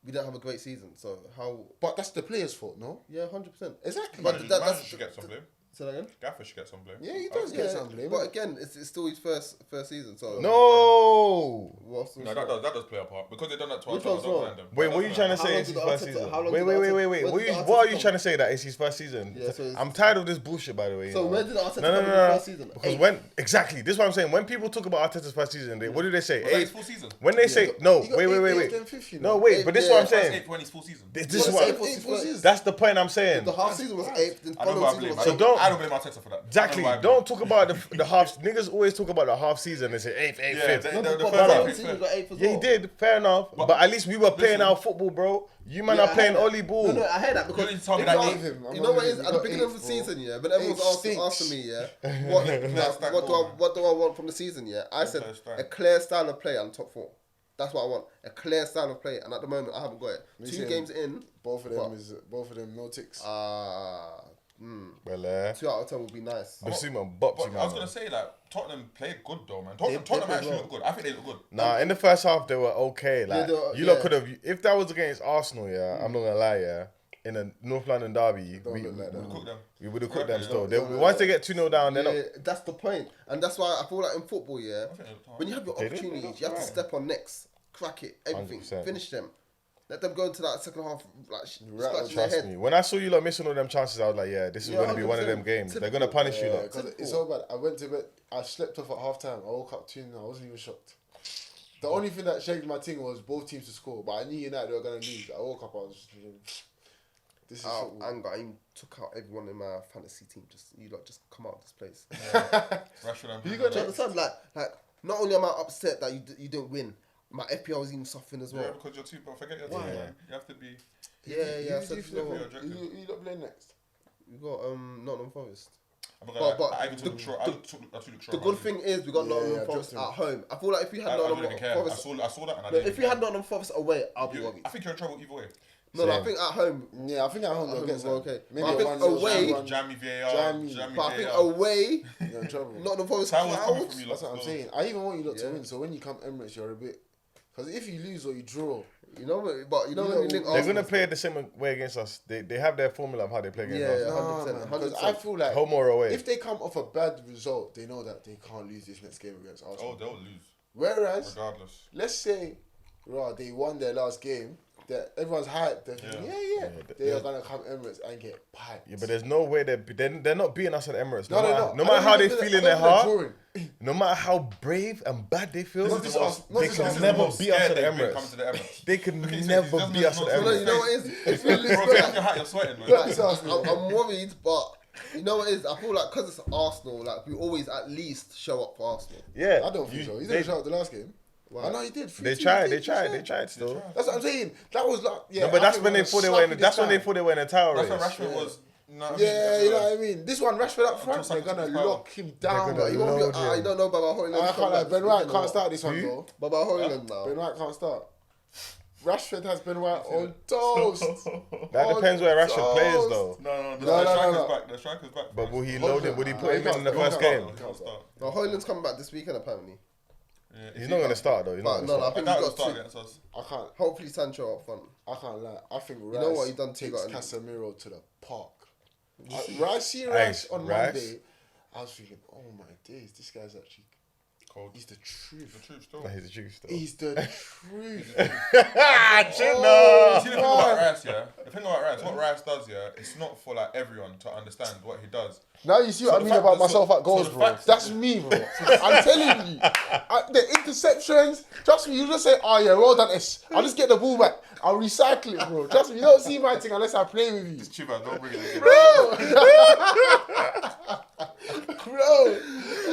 we don't have a great season, so how? But that's the players' fault, no? Yeah, 100%. Exactly. But Manager that's should get some blame. Say that again. Gaffer should get some blame. Yeah, he does Yeah, get some blame. but again, it's still his first season, so No. What's No, that does play a part because they done that to Which us. I one's don't wrong? mind them. Wait, That what are you does trying to matter. say long is his did first Arteta- season? how long Wait. did What Arteta are you come? trying to say that it's his first season? Yeah, so it's- I'm tired of this bullshit, by the way. you So know. when did Arteta No, come in the first season? Because Eighth. when exactly this is what I'm saying. When people talk about Arteta's first season, what do they say? Was that his Eighth. full season? When they say no, He got wait. eighth, then fifth, you know. No, wait. But this is what I'm First saying. eighth when he's full season. This is Well, what. eighth was his- That's the point I'm saying. The half season was 8th, the I don't know following why I season blame. was So eighth. don't- I don't blame Arteta for that. Exactly. I know why I Don't blame talk about the half. Niggas always talk about the half season. They say eighth, Yeah, fifth. the No, first but half the is season fair. got 8th as Yeah, he well. did. Fair enough. But at least we were playing our football, bro. You man Yeah, are I playing heard Ollie that. ball. No, I heard that because You need to tell me if that you eighth. ask- him. I'm you know what not it is even- at the he got beginning of the eighth, bro. season, yeah. But everyone's Eighth asking stinks. me, yeah, what do I want from the season, yeah? I said First time. a clear style of play and top 4. That's what I want. A clear style of play, and at the moment I haven't got it. Me 2 saying games in, Both of them What? no ticks. Well, 2 out of 10 would be nice. Basuma bopped But you, I was man. gonna say like Tottenham played good though, man. They Tottenham played actually well. looked good. I think they look good. Nah, in the first half they were okay. Like they were- you lot yeah. could have. If that was against Arsenal, yeah, I'm not gonna lie, yeah. In a North London derby, Don't look like that. Cook them. we would have cooked them Yeah, still. yeah, Once they get 2-0 down, they're Yeah, not. that's the point, and that's why I feel like in football, yeah, I think they looked hard. when you have your They did. opportunities, you have to step on necks, crack it, everything, 100%. finish them. Let them go into that second half, like scratching their Trust head. me. When I saw you lot missing all them chances, I was like, yeah, this is Yeah, going to be one of 100%. them games. They're going to Typical. punish you lot. Because it's so bad. I went to bed. I slept off at half time. I woke up 2-0. I wasn't even shocked. The only thing that shaked my thing was both teams to score, but I knew United were going to lose. I woke up, I was just thinking, this is Out of football. anger, I even took out everyone in my fantasy team. You lot just come out of this place. Rashford and You Do you understand? Like, not only am I upset that you didn't win, my FPL was even suffering as well. Yeah, because you're too. But forget your team, man. You have to be. Yeah. I Who said, do you know you what? flip? You not playing next? We got Nottingham Forest. But I even took The good thing is we got Nottingham I Forest dropped at home. I feel like if we I had don't Nottingham even care. Forest, I saw that, and I no, didn't. if we had Nottingham Forest away, I'll be worried. I think you're in trouble either way. No, I Same. think at home. Yeah, I think at home At they'll home get we're some. okay. Maybe But I think 1-0, away- 1-1. Jammy VAR. Jammy. Jammy But I think VAR. away, You're in trouble. Nottingham Forest Time was coming clouds. from you. That's what I'm so- saying. I even want you lot to Yeah. win, so when you come Emirates, you're a bit. Because if you lose or you draw, You know, but you know You when know, we link They're Arsenal. going to play the same way against us. They have their formula of how they play against Yeah, us. yeah. nah, 100%, man. Because 100%. I feel like Home or away. if they come off a bad result, they know that they can't lose this next game against Arsenal. Oh, they'll lose Whereas, regardless. let's say, they won their last game, that everyone's hyped. They're thinking, yeah. They are gonna come Emirates and get piped. Yeah, but there's no way they're not beating us at Emirates. no, they're not. No I matter don't how they even feel think in their I don't heart, think they're no matter how brave and bad they feel, This is the most- they this can is the never most beat us scared at they've been Emirates. coming to the Emirates. They can Look at his never face, he doesn't beat us at know- No, you Emirates. know what it is? If we lose, Bro, take off your hat, you're sweating, man. That's Arsenal. I'm worried, but you know what it is? I feel like because it's Arsenal, like we always at least show up for Arsenal. Yeah, I don't think so. He they- didn't show up the last game. Why? I know he did. They 3-2, tried. he They did, tried. he They tried still. That's what I'm saying. That was like, yeah. No, but I that's think when we're they thought they gonna were in. slap That's you when they this thought they were in a tower That's race. what Rashford was. No, I time. mean, Yeah, you know what I mean. This one, Rashford up front, Until they're gonna something's lock him down. gonna But you won't load be, him. you don't know Baba Hoyland. I can't like Ben White can't start this one Who? though. Baba Hoyland now. Ben White can't start. Rashford has Ben White on toast. That depends where Rashford plays though. No, the No, striker's no. back. The striker's back. But will he Hold load him? on. Would he No, put he him in can't the start. first He game? can't He'll start. No, Hoyland's coming back this weekend apparently. Yeah, He's not going to start though. He's not But going no, to I start. think I he's doubt he'll got start two. against us. I can't. Hopefully Sancho up front. I can't lie. I think Rice know what he done to takes you, got- Casemiro to the park. Rice, see Hey, Rice on Rice. Monday. I was thinking, oh my days, this guy's actually. Cold. He's the truth. The truth still. Nah, he's a juice though. He's the truth. Shit, You no. see the thing about Rice, yeah? The thing about Rice, what Rice does, yeah, it's not for like everyone to understand what he does. Now you see what So I the mean fact about that- myself so- at goals, so the bro. fact- That's me, bro. I'm telling you. The interceptions, trust me, you just say, oh yeah, well done, S. I'll just get the ball back. I'll recycle it, bro. Trust me, you don't see my thing unless I play with you. Chiba, don't bring it. Bro,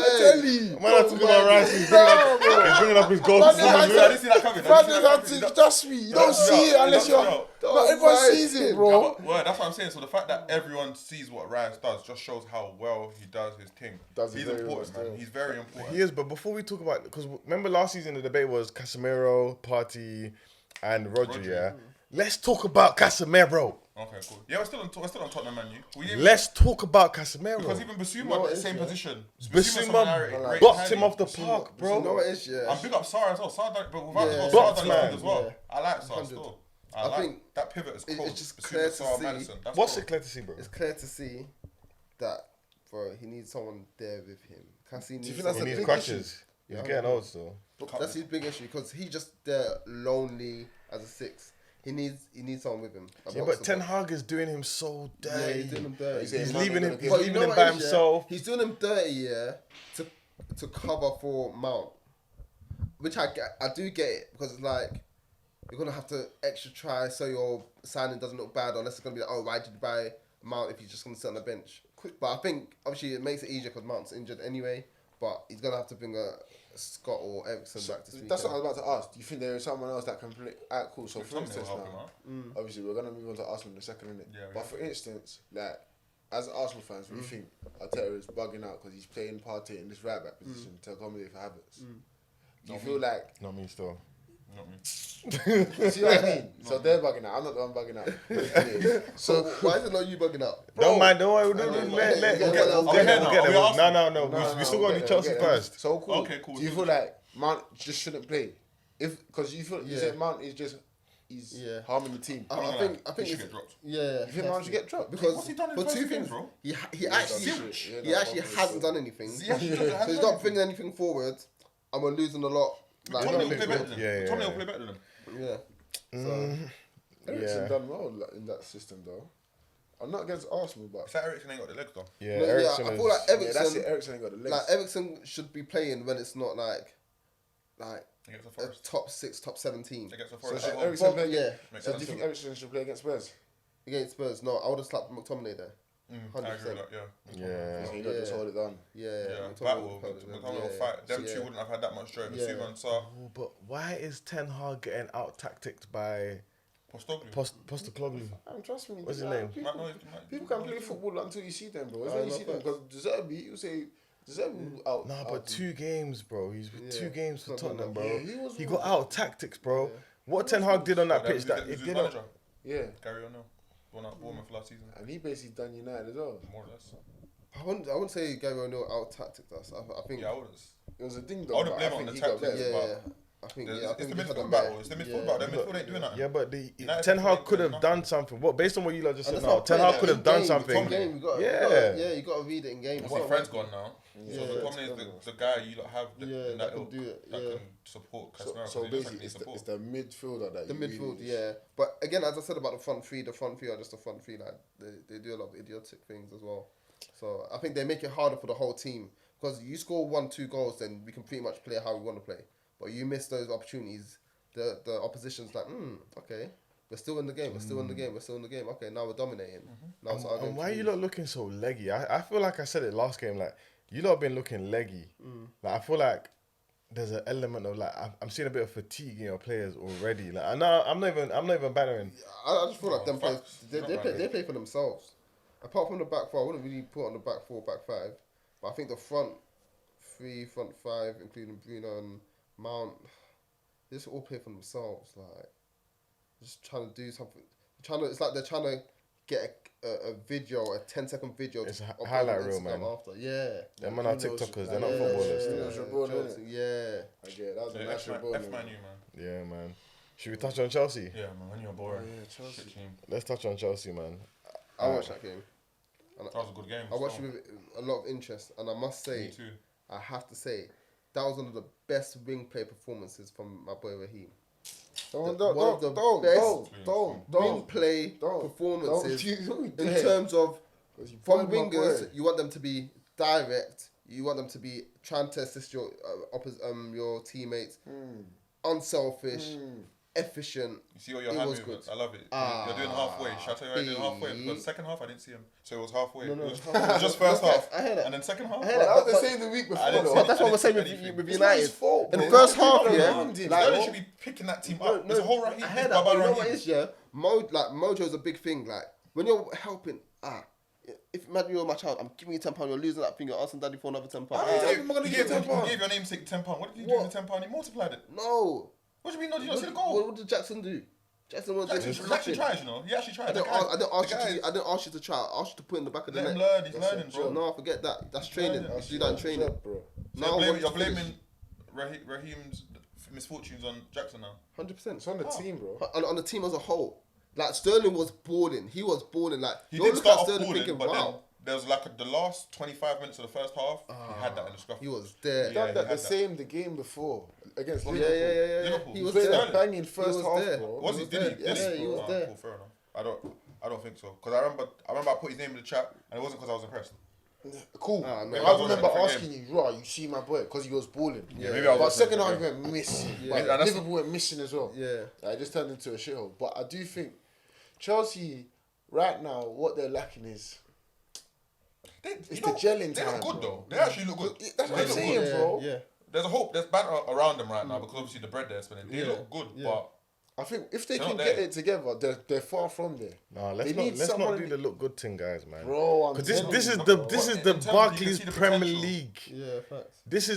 I tell you. Man, I'm talking about Rice. He's bringing up his goals. Man, I didn't see that coming. Man, trust me, you don't That's see it not- unless that's you're. not- But everyone sees it, bro. Well, that's what I'm saying. So the fact that everyone sees what Rice does just shows how well he does his thing. Does it He's very important, well man. still. He's very important. He is, but before we talk about, because remember last season the debate was Casemiro, Partey, and Rodri. Yeah, let's talk about Casemiro. Okay, cool. Yeah, we're still on Tottenham, man. We didn't- Let's talk about Casemiro. because even Basuma what at it the is, same yeah? position. Basuma rate boxed highly. him off the park, You know bro. what it is, yeah. And big up Sarr as well. Sarr done, but without Yeah, Sarr boxed done man, his thing as well. yeah. I like Sarr 100. still. I I like think that pivot is cold. it's just Basuma, clear to Sarr, see- Maddison. That's What's cold. it clear to see, bro? It's clear to see that, bro, he needs someone there with him. Cassie needs you think that's He someone needs big crutches. He's Yeah. getting old still. That's his big issue because he's just there lonely as a six. He needs someone with him. A Yeah, boxer, but Ten Hag is doing him so Yeah, dirty. he's doing him dirty. He's He's Man, leaving they're him. gonna He's But you leaving know him what by it is, yeah? himself. He's doing him dirty, yeah, to cover for Mount, which I do get it because it's like you're gonna have to extra try so your signing doesn't look bad unless it's gonna be like, oh, why did you buy Mount if he's just gonna sit on the bench? But I think obviously it makes it easier because Mount's injured anyway. But he's gonna have to bring a Scott or Ericsson back this weekend. That's what I was about to ask. Do you think there is someone else that can play? Alright, cool. So for Something will instance help him now, out. obviously we're gonna move on to Arsenal in a second, innit? Yeah, we But have for instance, like as Arsenal fans, we think Arteta is bugging out because he's playing Partey in this right back position to accommodate for Havertz. Do you feel like? Not me still. Not me. See what I mean? So they're bugging out. I'm not the one bugging out. So why is it not you bugging out? Don't mind. Don't worry. We'll get there. We'll get there. No. We still got to do Chelsea first. So cool. Okay, cool. Do you feel like Mount just shouldn't play? Because you feel you Yeah. said Mount is just Yeah. harming the team. I He think should it's, get dropped. yeah. You think Mount should get dropped? Because What's he done in for the first two two games, things, bro? he Yeah, actually hasn't done anything. Yeah, he hasn't So he's done not bringing anything forward, and we're losing a lot. Like, Tottenham will Yeah, play better than him. yeah. Tottenham will play better than him. yeah. So, Eriksen done well in that system though. I'm not against Arsenal, but It's like Eriksen ain't got the legs though. Yeah, No, Eriksen I is. feel like yeah, Eriksen, that's it. Eriksen ain't got the legs. like Eriksen should be playing when it's not like Against the a Forest. top 6, top 17 Against the so Forest. should at home. Eriksen play? yeah. Makes So do sense. you think Eriksen should play against Spurs? against Spurs. No, I would have slapped McTominay there. I agree with that, yeah. Yeah. So you don't just hold it down. Yeah, Yeah, McTominay battle. would've held it there. McTominay will fight. Them two wouldn't have had that much joy. Yeah. Basuma and Sarr. Oh, but why is Ten Hag getting out tacticked by Postoglu. Postecoglou? Trust me. What's his like, name? People can play football until you see them, bro. It's I when you know see them facts. because Deserbi, you say Deserbi out. Nah, but out- 2 games, bro. He's with 2 Yeah. games for It's not Tottenham, good bro. enough. Yeah, He got out tactics, bro. What Ten Hag did on that pitch, that Who's it his did manager? not. Yeah, Gary O'Neill. One out Bournemouth last season. and he basically done United as well. More or less. I wouldn't say Gary O'Neill out tacticked us. I think Yeah, I would. It was a ding I dong. wouldn't but blame I it on think the he got tactics, better. yeah. but I think It's I the think we had midfield them battle. there. It's the midfield battle. Their midfield ain't doing that. Yeah, but the United Ten ain't Hag doing could have nothing. done something. What based on what you lot just And said that's now, not Ten playing Hag could it have done in something. game. You got, Yeah. you got to read it in game. Obviously, Fred's gone now. Yeah. So McTominay is the guy you lot have Yeah, in that that can ilk do it, that yeah. can support So, Casemiro. so 'cause he looks like basically, he needs it's support. the midfielder that The you midfield, really yeah. But again, as I said about the front three are just the front three. Like they do a lot of idiotic things as well. So I think they make it harder for the whole team because you score 1-2 goals, then we can pretty much play how we want to play. But you miss those opportunities. The opposition's like, okay, we're still in the game. We're still in the game. We're still in the game. Okay, now we're dominating. Now it's our game. And why to are you lose. lot looking so leggy? I feel like I said it last game. Like you lot been looking leggy. Like I feel like there's an element of like I'm seeing a bit of fatigue in your players already. Like I know I'm not even bantering. I just feel like them players, facts. they Not play, bad. they play for themselves. Apart from the back four, I wouldn't really put on the back four, back five. But I think the front three, front five, including Bruno and Mount, they just all play for themselves. Like, just trying to do something. It's like they're trying to get a video, a 10-second video. It's a upload on highlight reel, Instagram man. After. Yeah. Them man are Bruno's- TikTokers. They're not yeah, footballers. yeah, still. yeah. Bruno, innit? Yeah. I get it. That was a Yeah, natural F ball. Man man. you, man. Yeah, man. Should we touch on Chelsea? Yeah, man. When you're boring. Yeah, Chelsea. Shit team. Let's touch on Chelsea, man. I watched that game. That was a good game. I watched still. it with a lot of interest, and I must say, Me too. I have to say, that was one of the best wing play performances from my boy Raheem. Don't Wing play performances in terms of from wingers. You want them to be direct. You want them to be trying to assist your your teammates, unselfish, efficient. You see all your It hand was movements. good. I love it. You're doing halfway. Shall I tell you I did halfway? B. Because second half I didn't see him. So it was halfway. No, It was halfway. just first half. I heard that. And then second half. I heard that. That was But- the same the week before. I didn't though. see But that's what I we're saying didn't with, see anything. with It's not his United. fault, In the bro. first half, People yeah, around him. like, Sterling should be picking that team up. There's a whole Raheem. I heard that, Baba but you know what Raheem. it is, yeah? Mojo's a big thing. Like, when you're helping, if imagine you're my child, I'm giving you £10, you're losing that thing, you're asking daddy for another £10. He gave your namesake £10. What did he do with the £10? He multiplied it. No. What do you mean? No, did you not see the What goal? did Jackson do? Jackson was Jackson actually tries, you know. He actually tried. I didn't ask you to try. I asked you to put in the back of the Let net. him learn. He's That's learning, a bro. job. No, forget that. That's training. learning. You do that in training. bro. So Now you're blaming Raheem's misfortunes on Jackson now. 100%. It's on the team, bro. On the team as a whole. Like, Sterling was balling. He was balling. Like, He you're did looking at start off Sterling balling, thinking, but then wow. there was like the last 25 minutes of the first half, he had that in the scruff. He was there. He done he that had the that. same the game before against Yeah, Liverpool. Liverpool. He He was Played there. that banging first was half, there. bro. Was he? Did he? Yeah, Did he was there. Cool, fair enough. I don't think so. Because I remember I put his name in the chat, and it wasn't because I was impressed. Cool. No. I Maybe I was remember watching a asking you, right, you see my boy, because he was balling. Yeah, maybe I was But watching second a half he different went missing. Yeah. But And that's- Liverpool went missing as well. Yeah. It just turned into a shithole. But I do think Chelsea, right now, what they're lacking is It's the gelling They time, look good bro. though. They actually look good. That's what They I'm look saying, good. Yeah, bro. yeah. There's a hope. There's banter around them right now because obviously the bread they're spinning. They Yeah. look good, Yeah. but I think if they They're can not get there. it together, they're far from there. Nah, They let's need not someone do the look good thing, guys, man. Bro, I'm Because telling this you, is bro. the But this is in the terms of you can Barclays see the Premier potential. League. Yeah, facts. This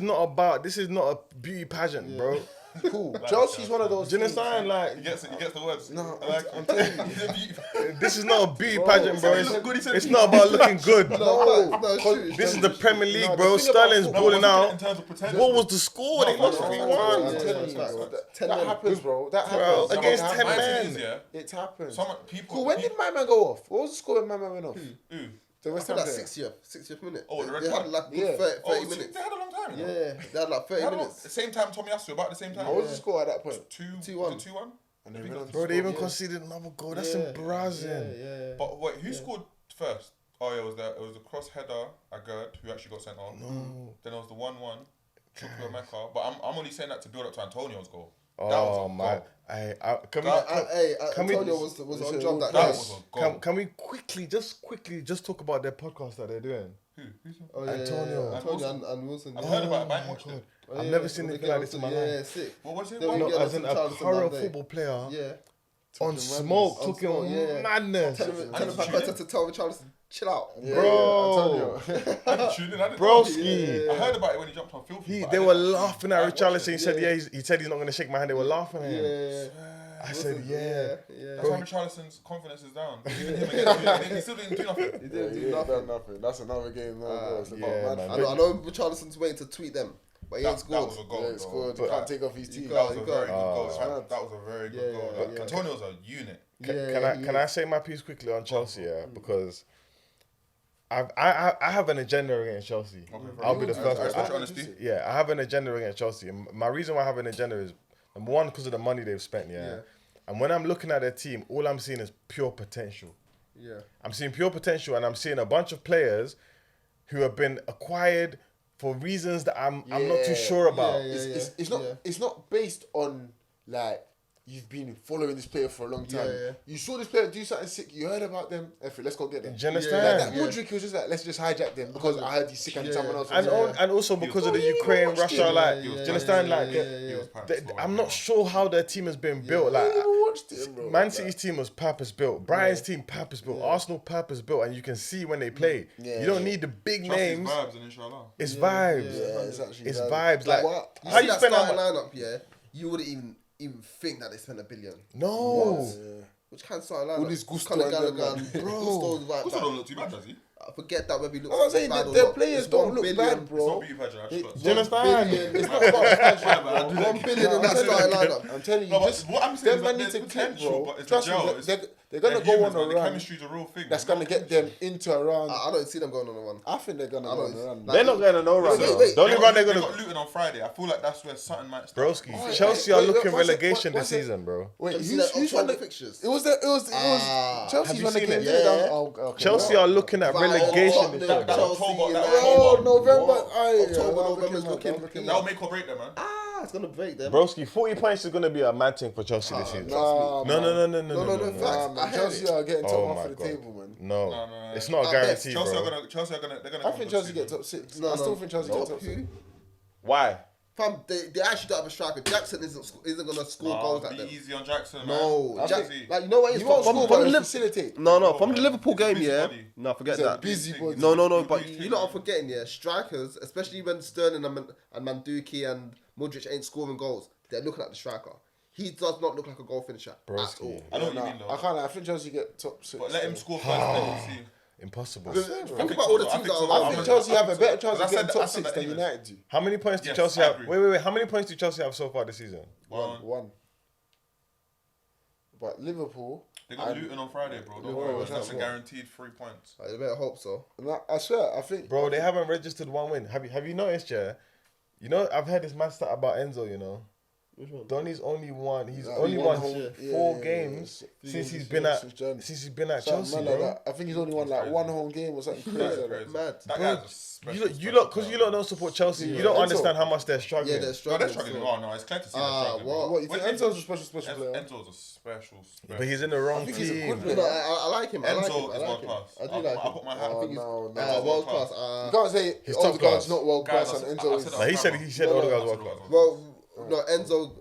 is not a beauty pageant, bro. Cool. Chelsea's one of those. Do you teams- understand? Like, he gets the words. No, I like I'm it. telling you. this is not a beauty Bro, pageant, he bro. said he It's, looked good, he said it's he- not about looking good. No, Cause This is the Premier League, No, bro. the thing about Sterling's football- balling In out. terms of potential. What was the score? They No, lost no, 3-1. I'm Yeah, telling you, facts. bro. 10 That men. happens, bro. That Bro, happens. That against happens. 10 My men. thing is, yeah, It happens. some people. Cool. When did my man go off? What was the score when my man went off? Ooh. The I West feel Ham like player. 60th minute. Oh, the red they had card. like good Yeah. 30 Oh, minutes. they had a long time. You know? Yeah, they had like 30 They had minutes. the same time Tommy Asu, about the same time. What was the score at that point? 2-1. 2-1. 2-1. And they went on to Bro, they score, even yeah. conceded another goal. That's Yeah, embarrassing. Yeah. But wait, who scored first? Oh yeah, it was the cross header Agard who actually got sent off. No. Then it was the 1-1. Chukwuemeka. But I'm only saying that to build up to Antonio's goal. That Oh was a my! goal. Antonio was on job that That day. was a goal. Can we quickly talk about their podcast that they're doing? Who's Oh, yeah, Antonio. yeah. Antonio and Wilson. I've yeah. heard about it, but I my ain't watched God. it. Oh, I've yeah, never seen when anything they like get this in my on life. Yeah, sick. What was it? They What? were No, getting as in on a Charleston current that day. football player Yeah. on smoke, On talking smoke, yeah. madness. Tell didn't him tune in. to tell Charleston, chill out. Yeah, Bro. Antonio. I didn't tune in. I didn't know. Broski. I heard about it when he jumped on Filthy. but I They didn't were actually- laughing I at watched Richarlison. it. He said, he said he's not going to shake my hand. They were laughing at him. Yeah. I said, yeah. That's why Richarlison's confidence is down. Even him again, he still didn't do nothing. He didn't do Yeah, nothing. nothing. That's another game. No, it's yeah, about man. mad. I know Richarlison's waiting to tweet them, but he ain't That scored. was a goal. Yeah, though. scored. But- You can't take off his team. That was a You very got- good goal. Oh. That was a very good Yeah, goal. Like, yeah. Antonio's a unit. Can I say my piece quickly on Chelsea? Yeah, because I have an agenda against Chelsea. I'll be the first. I respect your I- honesty. Yeah, I have an agenda against Chelsea. And my reason why I have an agenda is number one because of the money they've spent. Yeah. And when I'm looking at their team, all I'm seeing is pure potential. Yeah. I'm seeing pure potential, and I'm seeing a bunch of players who have been acquired for reasons that I'm not too sure about. It's not based on like you've been following this player for a long time. Yeah. You saw this player do something sick. You heard about them. Let's go get them. Do you understand? Like that Modric was just like, let's just hijack them because I heard he's sick and someone else. And, and also because of the Ukraine, Russia, like, do you understand? Like, He was packed. I'm not sure how their team has been built. I Like, didn't even watch it, bro. Man City's team was purpose built. Brian's team purpose built. Arsenal purpose built, and you can see when they play. Yeah. You don't need the big Chelsea's names. vibes and inshallah. It's vibes. Yeah, it's actually It's bad. vibes. Like, what? You how see you that spend that starting much? lineup, yeah? You wouldn't even think that they spent $1 billion. No, Which kind of starting lineup? All this Gusto Conor and them, Gallagher, bro. Gusto's right Gusto back. don't look too bad, does he? Forget that whether he looks I'm saying bad that or their not. players It's don't 1 look billion. bad, It's bro. not beauty pageant. I just got do you understand? It's not about pageant, I bro. do like 1 billion in that starting lineup. I'm telling you, No, but just what I'm saying them is man that need to there's click, potential, bro. but it's Trust the me, gel. It's- they're gonna they're go humans, on a man. The run. chemistry's a real thing. That's gonna get them into a run. I don't see them going on a run. I think they're gonna I go don't- on a run. like- they're not going to no run. Wait, though. wait. The only run they're They going got to. Luton on Friday. I feel like that's where something might start. Broski, Oh, Chelsea wait, are wait, looking what's it- relegation what's this it? season, bro. Wait, Have you seen that who's won October the fixtures? It was Chelsea Have when they you came seen to it? down. Yeah. Oh, okay. Chelsea are looking at Right, relegation this that- year, that- bro. October, that Oh, October. November. October, November's looking That'll make or break them, man. it's gonna break them. Broski, 40 points is going to be a mad thing for Chelsea this season. Nah, No, man. No, facts. Nah, I man. heard Chelsea it. are getting Oh top my half of the God. table, man. No, No. it's not a I bet guarantee, Chelsea bro. are gonna. They're gonna. I think Chelsea get top 6. I still think Chelsea get top 6. Who? Why? Fam, they actually don't have a striker. Jackson isn't gonna score goals like Be them. easy on Jackson, man. No, That's Jack, easy. like you know what? He won't score, but he'll facilitate. No, from the Liverpool game, Busy yeah. body. No, forget He's a that. busy body. No, but Busy you lot are thing, forgetting, yeah. Strikers, especially when Sterling and Manduki and Modric ain't scoring goals, they're looking at the striker. He does not look like a goal finisher at Broski. all. I know what you Nah, mean, I though. can't. I think Chelsea get top 6. But let him score first. Let him see. Impossible. Think about all the teams that are I around. think Chelsea have a better chance I of said getting that- top I said 6 that than anyways. United do. How many points did Yes, Chelsea I have? agree. Wait. How many points did Chelsea have so far this season? One. But Liverpool, They got Luton on Friday, bro. Don't Liverpool, worry. That's a what? guaranteed 3 points. I better hope so. I swear, I think. Bro, they haven't registered one win. Have you noticed, yeah? You know, I've heard this mad stat about Enzo, you know. Which one? Donny's only won. He's Nah, only he won won 4 yeah, games yeah. since Yeah, he's been at January. Chelsea, Something bro. like that. I think he's only won like one home game or something That's crazy. like crazy. that. Mad. That Bro, guy's a special. You lot don't support Chelsea. You don't Enzo. understand how much they're struggling. Yeah, they're No, struggling. they're struggling. so- Oh, no, it's clear to see they're struggling. what? What, you think When Enzo's a special player? Enzo's a special. But he's in the wrong think he's a team. good No, I like him. I like him. Enzo I is like world him. class. I do I like put him. my hat Oh, on. no. World class. You can't say He's Odegaard's top class. not world Guys, class I and said- I Enzo said is. that. Like he said Odegaard's world class. Well, no, Enzo,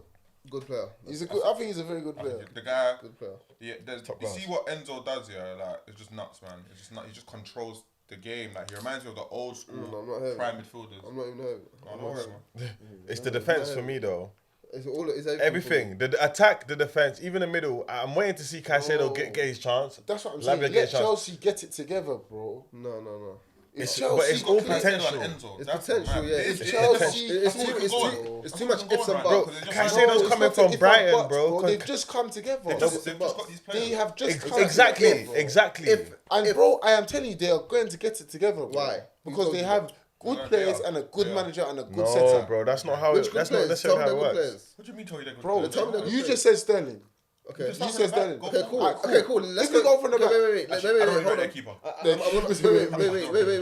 good player. He's a good. I think he's a very good player. The guy. Good player. Yeah, Top you class. see what Enzo does here? Like, it's just nuts, man. It's just nuts. He just controls the game. Like, he reminds me of the old school I'm not hearing. prime midfielders. I'm not even heard. I know, man. It's the defense for me though. It's all. It's Everything. The attack, the defense, even the middle. I'm waiting to see Caicedo get his chance. That's what I'm Lavia saying. get Let his chance. Chelsea get it together, bro. No. It's But Chelsea. it's all Caicedo and potential. Enzo. It's That's potential, mad. yeah. It is- It's it is Chelsea. potential. It's That's too. what It's we're too. going. It's That's too what much we're ifs going and right now, buts. 'cause it's just Caicedo's like- It's coming not from if Brighton, and buts, bro. They've just come together. They've just got these players. They have just come Exactly. together. Exactly. And bro, I am telling you, they are going to get it together. Bro. Why? Because Who's they those have good Yeah, players they are. and a good They are. manager and a good No, setup. bro, that's not how Which it. good That's not players? necessarily Tell how me it they're good works. players. What do you mean, tell you they're good Bro, players? Tell me they're good you players. just said Sterling. Okay. You You said Sterling. Go Okay, for cool. it. Alright, Okay, cool. Let's If we go from the back. Wait, Actually, I don't really hold rate their on. keeper.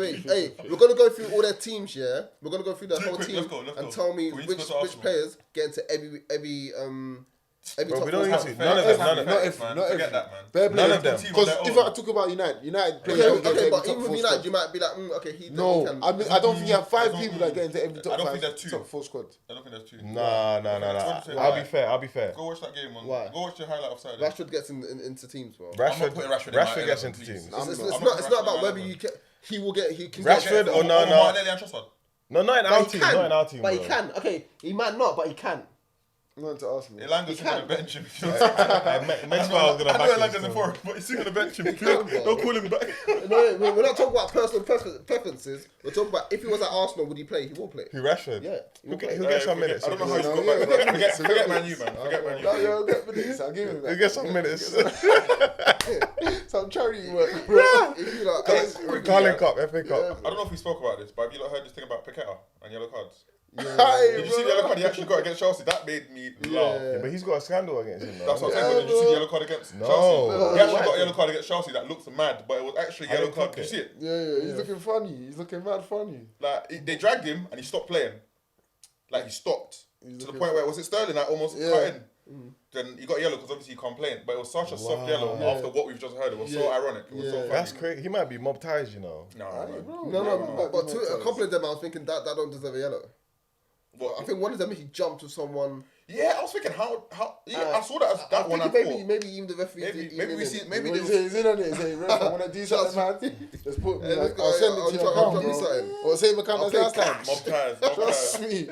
Wait. Hey, we're gonna go through all their teams, yeah. We're gonna go through the whole Quick, team let's go. and tell me We need to which go to Arsenal. players get into every Bro, top we don't four. need to. None of them. None of them. Not if- man. not Forget if- that, man. Fair play. None of them. Because if I talk about United players don't get Okay, into but every even top with 4 United, you squad. might be like, okay, he No, can. I mean, I don't think you have 5 There's no- people that get into every I don't think top there's 2. 4 squad. I don't think there's 2. Nah. I'll be fair. Go watch that game, man. Why? Go watch the highlight of Saturday. Rashford gets into teams, bro. I'm not putting Rashford in my Rashford gets 11, into please. teams. I'm It's not. not Rashford about in whether my he 11. he will get. He can Rashford get, or no. Martinelli and Trossard. No, not in But our he team. can. Not in our team. But he bro. can. Okay, he might not, but he can. Not to Arsenal. Elanga's He going to can. bench him. Next time I was gonna I know back him Elanga's in still. form, but he's still going to bench him. can, bro. Don't call him back. No, we're not talking about personal preferences. We're talking about if he was at Arsenal, would he play? He will play. Who Rashford? Yeah, He'll get some minutes. I don't know how he's No, got yeah, back. yeah. Forget Man U, man. Forget Man No, U. you'll get minutes. I'll give him He'll that. get some minutes. Some charity work, bro. If you like, Quickly, Carling yeah. Cup, FA Cup. I don't know if we spoke about this, but have you lot heard this thing about Paqueta and yellow cards? Hey, Did you see the yellow card he actually got against Chelsea? That made me laugh. Yeah, but he's got a scandal against him. That's what I'm Yeah, saying. But did you see the yellow card against No. Chelsea? He actually got a yellow card against Chelsea that looked mad, but it was actually I yellow didn't card. click Did you see it? Yeah, he's looking funny. He's looking mad funny. Like they dragged him and he stopped playing. Like he stopped He's to the looking point where was it Sterling that almost Yeah. cut in. Then he got yellow because obviously he complained, but it was such a soft yellow Yeah. after what we've just heard. It was so ironic. It was so Yeah. funny. That's crazy. He might be mob ties, you know. No, Aye, man. bro. no, but to a couple of them, I was thinking that don't deserve a yellow. What? I think one of them he jumped with someone. Yeah, I was thinking how. Yeah, I saw that as that one. I thought Maybe even the referee. maybe we see maybe Maybe they he's in on it. He's saying, "Ref, I want to do something, man. Just put me. Yeah, Like, I'll send it to your account, bro. Or same account as last time. mob ties. Mob Trust ties. me.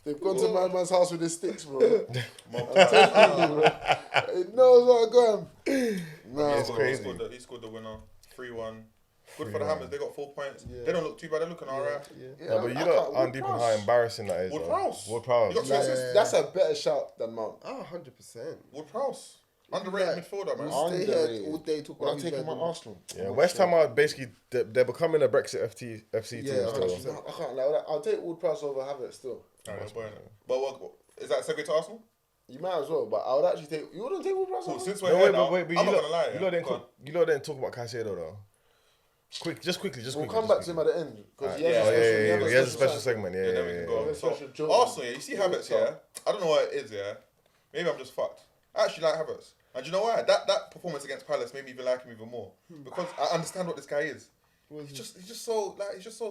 They've gone to my man's house with the sticks, bro. Mob ties. It knows what I got him. Nah, It's bro. crazy. He scored the winner. 3-1. Good for the Hammers. They got 4 points. They don't look too bad. They're looking alright. Yeah, No, but you lot aren't deep and how embarrassing that is. Ward-Prowse. Ward-Prowse. You got 2 assists. That's a better shout than Mount. 100%. Ward-Prowse. Underrated midfielder, man. We'll stay here Underrated. all day talking Well, about I'm who's taking better my than- Arsenal. Yeah, West Ham are basically they're becoming a Brexit FC team Yeah, still. 100%. I can't lie. I'll take Wood Price over Havertz still. Alright, that's fine. But what, is that a segue to Arsenal? You might as well, but I would actually take. You wouldn't take Wood Price Cool. over? Since we're No, here wait, now, but I'm not gonna lie. you lot didn't talk about Caicedo though. Quickly. We'll come back to him at the end. Because He has a special segment. Yeah, then we can go. Yeah. So, Special joke. Arsenal, yeah, you see Havertz, yeah? I don't know what it is, yeah? Maybe I'm just fucked. I actually like Havertz. And do you know why? That performance against Palace made me even like him even more. Because I understand what this guy is. He's just so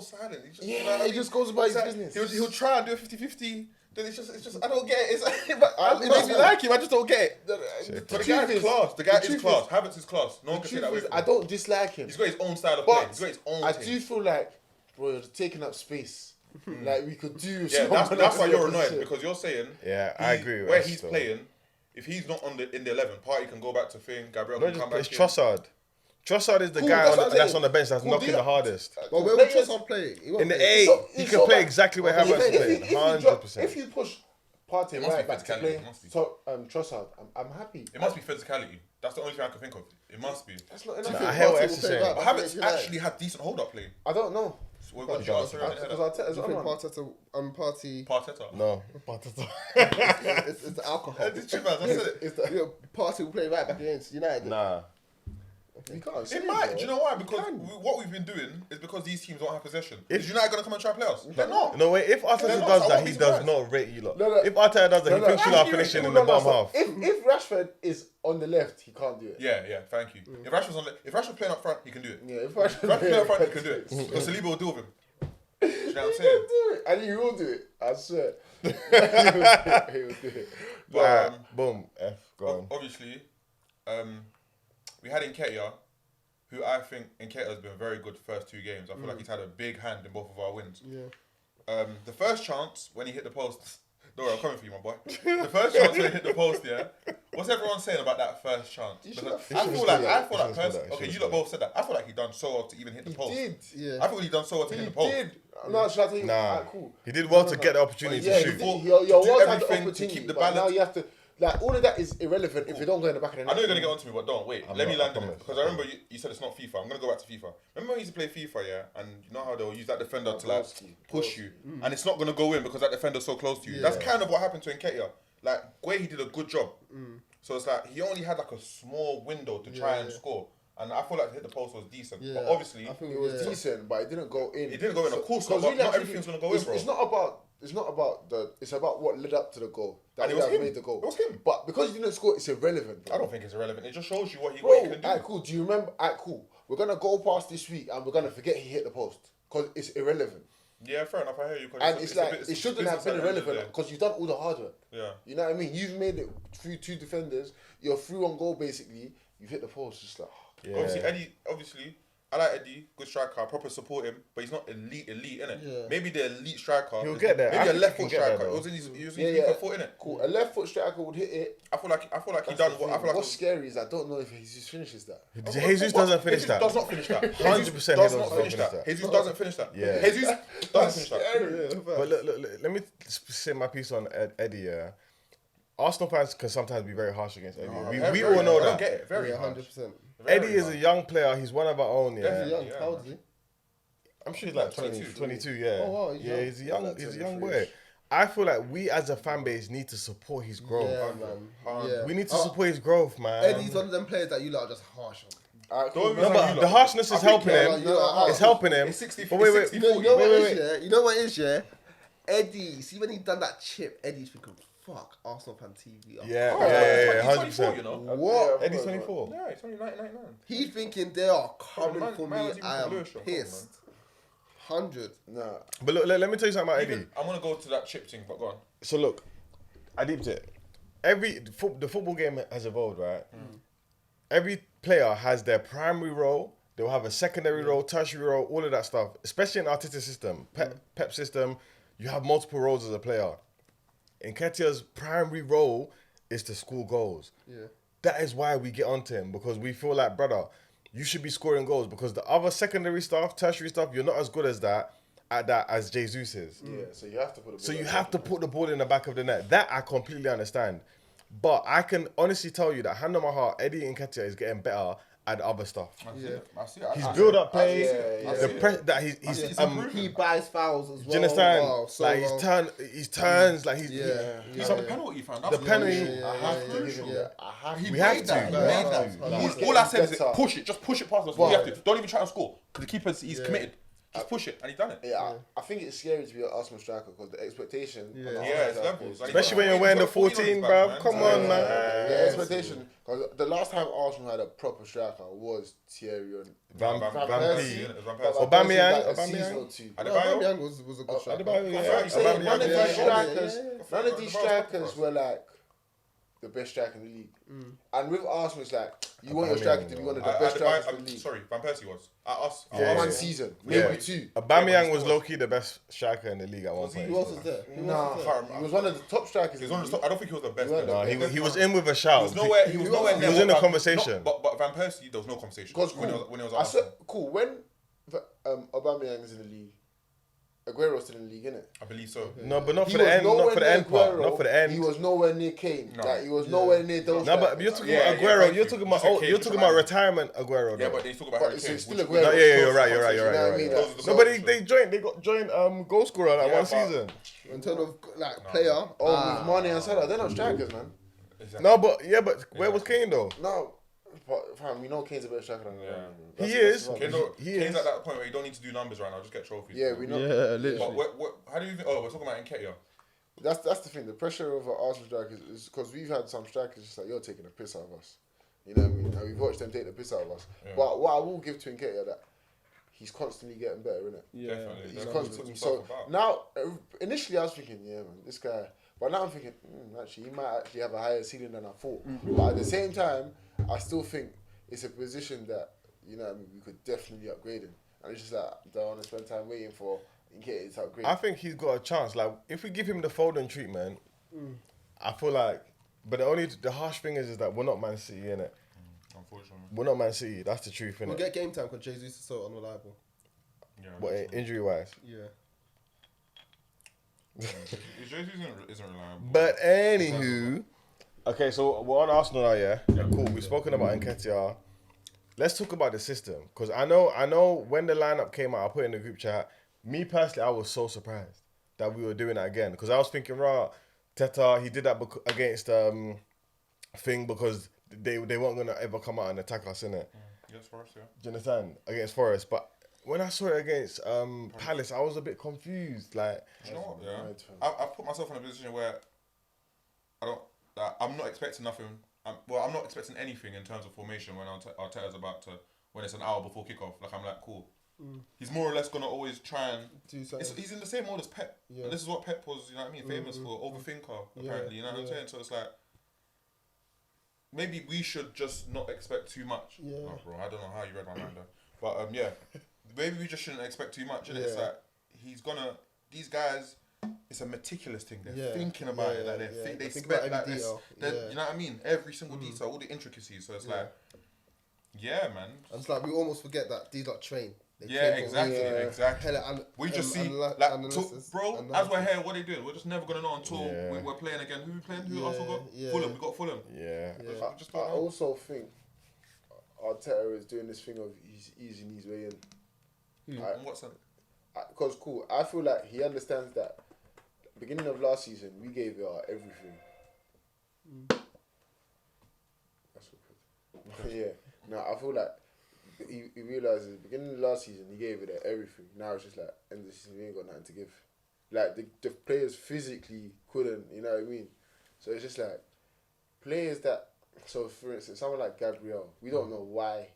silent. He just goes about his like, business. He'll try and do a 50-50. Then it's just I don't get it. It makes me like him. I just don't get it. But the guy is class. The guy is class. Havertz is class. No one can say that way. I don't dislike him. He's got his own style of play. But He's got his own I thing. do feel like, bro, you're taking up space. Like we could do. Yeah, that's why you're annoyed because you're saying. Yeah, I agree with Where that he's still. playing, if he's not in the 11, Party can go back to Finn. Gabriel can come back. It's Trossard. Trossard is the Cool, guy that's what I'm that's saying. on the bench that's Cool, knocking do the that. hardest. But where would Trossard play? He won't In the play. 8, So- he so can play bad. exactly where If Havertz you- playing. if you drop- If 100%. you push Partey It must right be back to physicality, play it must be. Trossard, I'm happy. It must be physicality. That's the only thing I can think of. It must be. That's not Do you enough. think I hear what Partey X will is play saying. right But back Havertz against United? actually had decent hold up play. I don't know. What did you answer? Because I Do you think on. Partey Parteta. No. it's the alcohol. Did you, man? I said it. It's the Partey will play right back against United. Nah. We can't say It might. bro. Do you know why? Because what we've been doing is because these teams don't have possession. Is United going to come and try play us? They're not. No, wait, if Arteta They're not, does so I that, won't he be does surprised. not rate you lot. No. If Arteta does that, he thinks you lot are actually, finishing in No, the no, bottom so half. If Rashford is on the left, he can't do it. Yeah, thank you. If Rashford's playing up front, he can do it. Yeah, if If Rashford's playing up front, he can do it. Because Saliba will deal with him. Do you know what I'm saying? do it, and he will do it. I swear. he will do it. But Alright, boom, F, go on. obviously, we had Nketiah, who I think Nketiah has been very good first 2 games. I feel like he's had a big hand in both of our wins. Yeah. The first chance when he hit the post, don't worry, I'm coming for you, my boy. The first chance when he hit the post, yeah. What's everyone saying about that first chance? Because I feel like personally, okay, you lot both said that. I feel like he done so well to even hit the He post. did. Yeah. I feel he done so well to He hit the post. did. No, should I tell you? Nah. Alright, cool. He did well to get the opportunity Yeah, to he shoot. did. To Your do was had the everything to opportunity, keep the but balance. now you have to. Like all of that is irrelevant if you don't go in the back of the net. I know you're going to get onto me, but don't. Wait, let me not, I land on it. promise. Because I remember you said it's not FIFA. I'm going to go back to FIFA. Remember when we used to play FIFA, yeah? And you know how they'll use that defender to like push you. And it's not going to go in because that defender's so close to you. That's kind of what happened to Nketiah. Like, Gueye, he did a good job. So it's like he only had like a small window to try and score. And I feel like to hit the post was decent. Yeah, But obviously, I think It was decent, but it didn't go in. it didn't go in. Of course, not, Because but not everything's going to go in, bro. It's not about the. It's about what led up to the goal. And it would was have him. made the goal. It was him. But because he didn't score, it's irrelevant. Bro. I don't think it's irrelevant. It just shows you what he Bro, can do. alright, cool. Do you remember? Alright, cool. We're gonna go past this week and we're gonna forget he hit the post because it's irrelevant. Yeah, fair enough. I hear you. And it's like it shouldn't have been irrelevant because you've done all the hard work. Yeah. You know what I mean? You've made it through 2 defenders. You're through on goal basically. You've hit the post. Just like. Yeah. Obviously, Eddie. Obviously, I like Eddie. Good striker. I proper support him, but he's not elite, innit? Yeah. Maybe the elite striker. He'll get there. I Maybe a think left he foot can get there, striker. though. It was in his Yeah, weaker foot, innit? Cool. A left foot striker would hit it. I feel like he That's done the what. I thing. feel like What's scary is I don't know if Jesus finishes that. Jesus doesn't finish that. Does not finish that. 100% Jesus he does does not finish that. Jesus doesn't finish that. Yeah. Jesus doesn't finish that. Yeah, But look, let me say my piece on Eddie. Yeah. Arsenal fans can sometimes be very harsh against Eddie. we all know I don't that. get it. Very yeah, hard. 100%. Eddie is a young player. He's one of our own. Yeah. Definitely. Young, Yeah, how old is he? I'm sure he's like 22. 22, yeah. Oh, wow, he's yeah, young. he's a young, Like he's a young 23. boy. I feel like we as a fan base need to support his growth. Yeah, man. Yeah. We need to support his growth, man. Eddie's one of them players that you lot are just harsh on. Alright, cool. Don't No, but the harshness is helping yeah, him. like, you know, It's helping him. It's 60, But wait, it's wait. 60, You know what Wait, is, wait. yeah? You know what is, yeah? Eddie, see when he done that chip, Eddie's thinking, fuck, Arsenal fan TV. Yeah, Oh, yeah, he's 100%. 24, you know. What? Eddie's 24. Yeah, it's only 1999. He's thinking they are coming Man- for man me. was even I am Lewis, come on, pissed. 100. Nah. But look, let me tell you something about Eddie. I'm gonna go to that chip thing, but go on. So look, I deeped it. The football game has evolved, right? Every player has their primary role. They'll have a secondary role, tertiary role, all of that stuff. Especially in artistic system, Pep system, you have multiple roles as a player. Nketiah's primary role is to score goals. Yeah. That is why we get onto him, because we feel like, brother, you should be scoring goals, because the other secondary stuff, tertiary stuff, you're not as good as that as Jesus is. Yeah, so you have to put the ball. So you in. have to put the ball in the back of the net. That I completely understand. But I can honestly tell you that, hand on my heart, Eddie Nketiah is getting better at other stuff. I see it. His build-up play, yeah, the yeah. press that he's He's um. He buys fouls as well. Do you understand? Wow, so like well. his turns, like he's Yeah. He's on the penalty, fam. the penalty. Yeah, I have yeah, to yeah, give him yeah. that. I have He to. We have made to. that. He Yeah. made Yeah. that. He's All I said is getting push it. Just push it past us. But- You have to. Don't even try to score. Because the keeper's he's committed. Just push it. And he's done it. Yeah, I think it's scary to be an Arsenal striker because the expectation. on the Yeah. Yeah, Arsenal it's striker levels. is- Like, Especially when you're he's wearing got the 14 on 14, his bruv. back, Come man. on, The man. expectation, because the last time Arsenal had a proper striker was Thierry and Van Van Persie. Persie. But Aubameyang, Van Persie, like, a Aubameyang. season or two. No, Adebayo? Aubameyang was a good striker. Adebayo, yeah. I'm saying none of Yeah, these yeah, strikers, yeah. none of these strikers were like the best striker in the league. And with Arsenal, it's like you want your striker to be one of the best strikers in the league. Sorry, Van Persie was. At us. Yeah, One yeah. season, Yeah. maybe two. Aubameyang was low-key the best striker in the league at one Was he? point. Who else was there? Who Nah, else was there? he was one of the top strikers. He was in on the the top. I don't think he was the best. He wasn't though. He was in with a He shout. was nowhere. He was nowhere. He was near in the Van- conversation. no, but Van Persie, there was no conversation. Because when cool, he was I at said Arsenal. cool when Aubameyang is in the league. Aguero's still in the league, innit? I believe so. No, but not He for the was end. Not nowhere for the near end part. Aguero. Not for the end. He was nowhere near Kane. No. Like, he was nowhere near those. No, but strikers. you're talking Yeah, about yeah, Aguero. thank you're you. talking You about said Kane, you're you talking said about Kane. retirement Aguero. Yeah, though. but they talk about But Harry it's Kane. still which- Aguero. No, yeah, you're right. You're right. You You're know what I right. mean? You're Like, right. No, but they joined goal scorer like Yeah, one but- season. In terms of like player, Oh, with Mane and Salah, they're not strikers, man. Exactly. No, but where was Kane though? No, but fam, we know Kane's a better striker than Aguero. He is. That's Kane rubbish. don't- He Kane's is. at that point where you don't need to do numbers right now. Just get trophies. Yeah, we know. yeah, But how do you think? Oh, we're talking about Nketiah. That's the thing. The pressure of our Arsenal strikers is because we've had some strikers just like you're taking the piss out of us. You know what I mean? And we've watched them take the piss out of us. Yeah. But what I will give to Nketiah that he's constantly getting better, innit? Definitely. He's Definitely constantly. puts So himself about. now, initially I was thinking, yeah, man, this guy. But now I'm thinking, actually, he might actually have a higher ceiling than I thought. But at the same time, I still think it's a position that, you know what I mean, we could definitely upgrade him. And it's just like, I don't want to spend time waiting for Nketiah to upgrade. I think he's got a chance. Like if we give him the Foden treatment, I feel like. But the harsh thing is that we're not Man City, innit? Unfortunately. We're not Man City. That's the truth, we'll innit? get game time because Jesus is so unreliable. Yeah. But injury wise. Yeah. Jesus isn't reliable. But anywho, okay, so we're on Arsenal now, yeah. Cool. We've spoken about Nketiah. Let's talk about the system, because I know when the lineup came out, I put it in the group chat. Me personally, I was so surprised that we were doing that again, because I was thinking, right, Teta, he did that against thing because they weren't gonna ever come out and attack us, innit? Yes, for us, yeah. Do you understand? Against Forest, but when I saw it against Palace, I was a bit confused. Like, Do you know what? Yeah, I've put myself in a position where I'm not expecting nothing. I'm not expecting anything in terms of formation when Arteta's about to, when it's an hour before kickoff. Like, I'm like, cool. He's more or less gonna always try and Do something. he's in the same mode as Pep, and this is what Pep was, you know what I mean, famous for, overthinker apparently. You know what I'm saying? So it's like, maybe we should just not expect too much. Yeah. Oh, bro, I don't know how you read my mind though, but yeah, maybe we just shouldn't expect too much. And it's like these guys. It's a meticulous thing. They're thinking about it. Like they think spend about like every this. detail. You know what I mean? Every single detail, all the intricacies. So it's like, yeah, man. And it's like we almost forget that these lot train. They Yeah, train for exactly. hella We just see, analysis, bro, as we're here, what they doing? We're just never gonna know until we're playing again. Who we playing? Who else we got? Fulham. We got Fulham. yeah. We just I don't know. also think Arteta is doing this thing of he's easing his way in. In what sense? Because cool, I feel like he understands that beginning of last season we gave it our everything. That's what yeah. No, I feel like he realizes beginning of last season he gave it everything. Now it's just like end of the season we ain't got nothing to give. Like the players physically couldn't, you know what I mean? So it's just like players that, so for instance, someone like Gabriel, we don't know why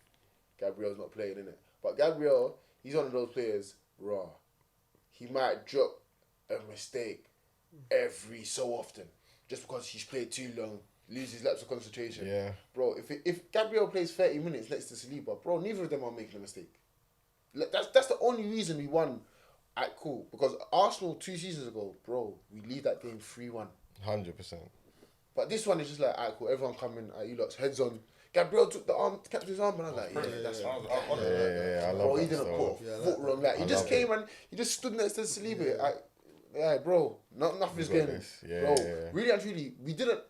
Gabriel's not playing in it. But Gabriel, he's one of those players, raw. He might drop a mistake every so often just because he's played too long, loses laps of concentration. Yeah. Bro, if Gabriel plays 30 minutes next to Saliba, bro, neither of them are making a mistake. That's the only reason we won at cool. Because Arsenal 2 seasons ago, bro, we lead that game 3-1. 100%. But this one is just like, alright, cool, everyone coming at you lot's heads on. Gabriel took the arm, kept his arm, and I was like, that's I I love bro, he that didn't stuff. put a foot wrong. Like, he just came and he just stood next to Saliba. Yeah, bro, nothing's We got getting. this. Yeah, Bro, yeah. really and truly, we didn't.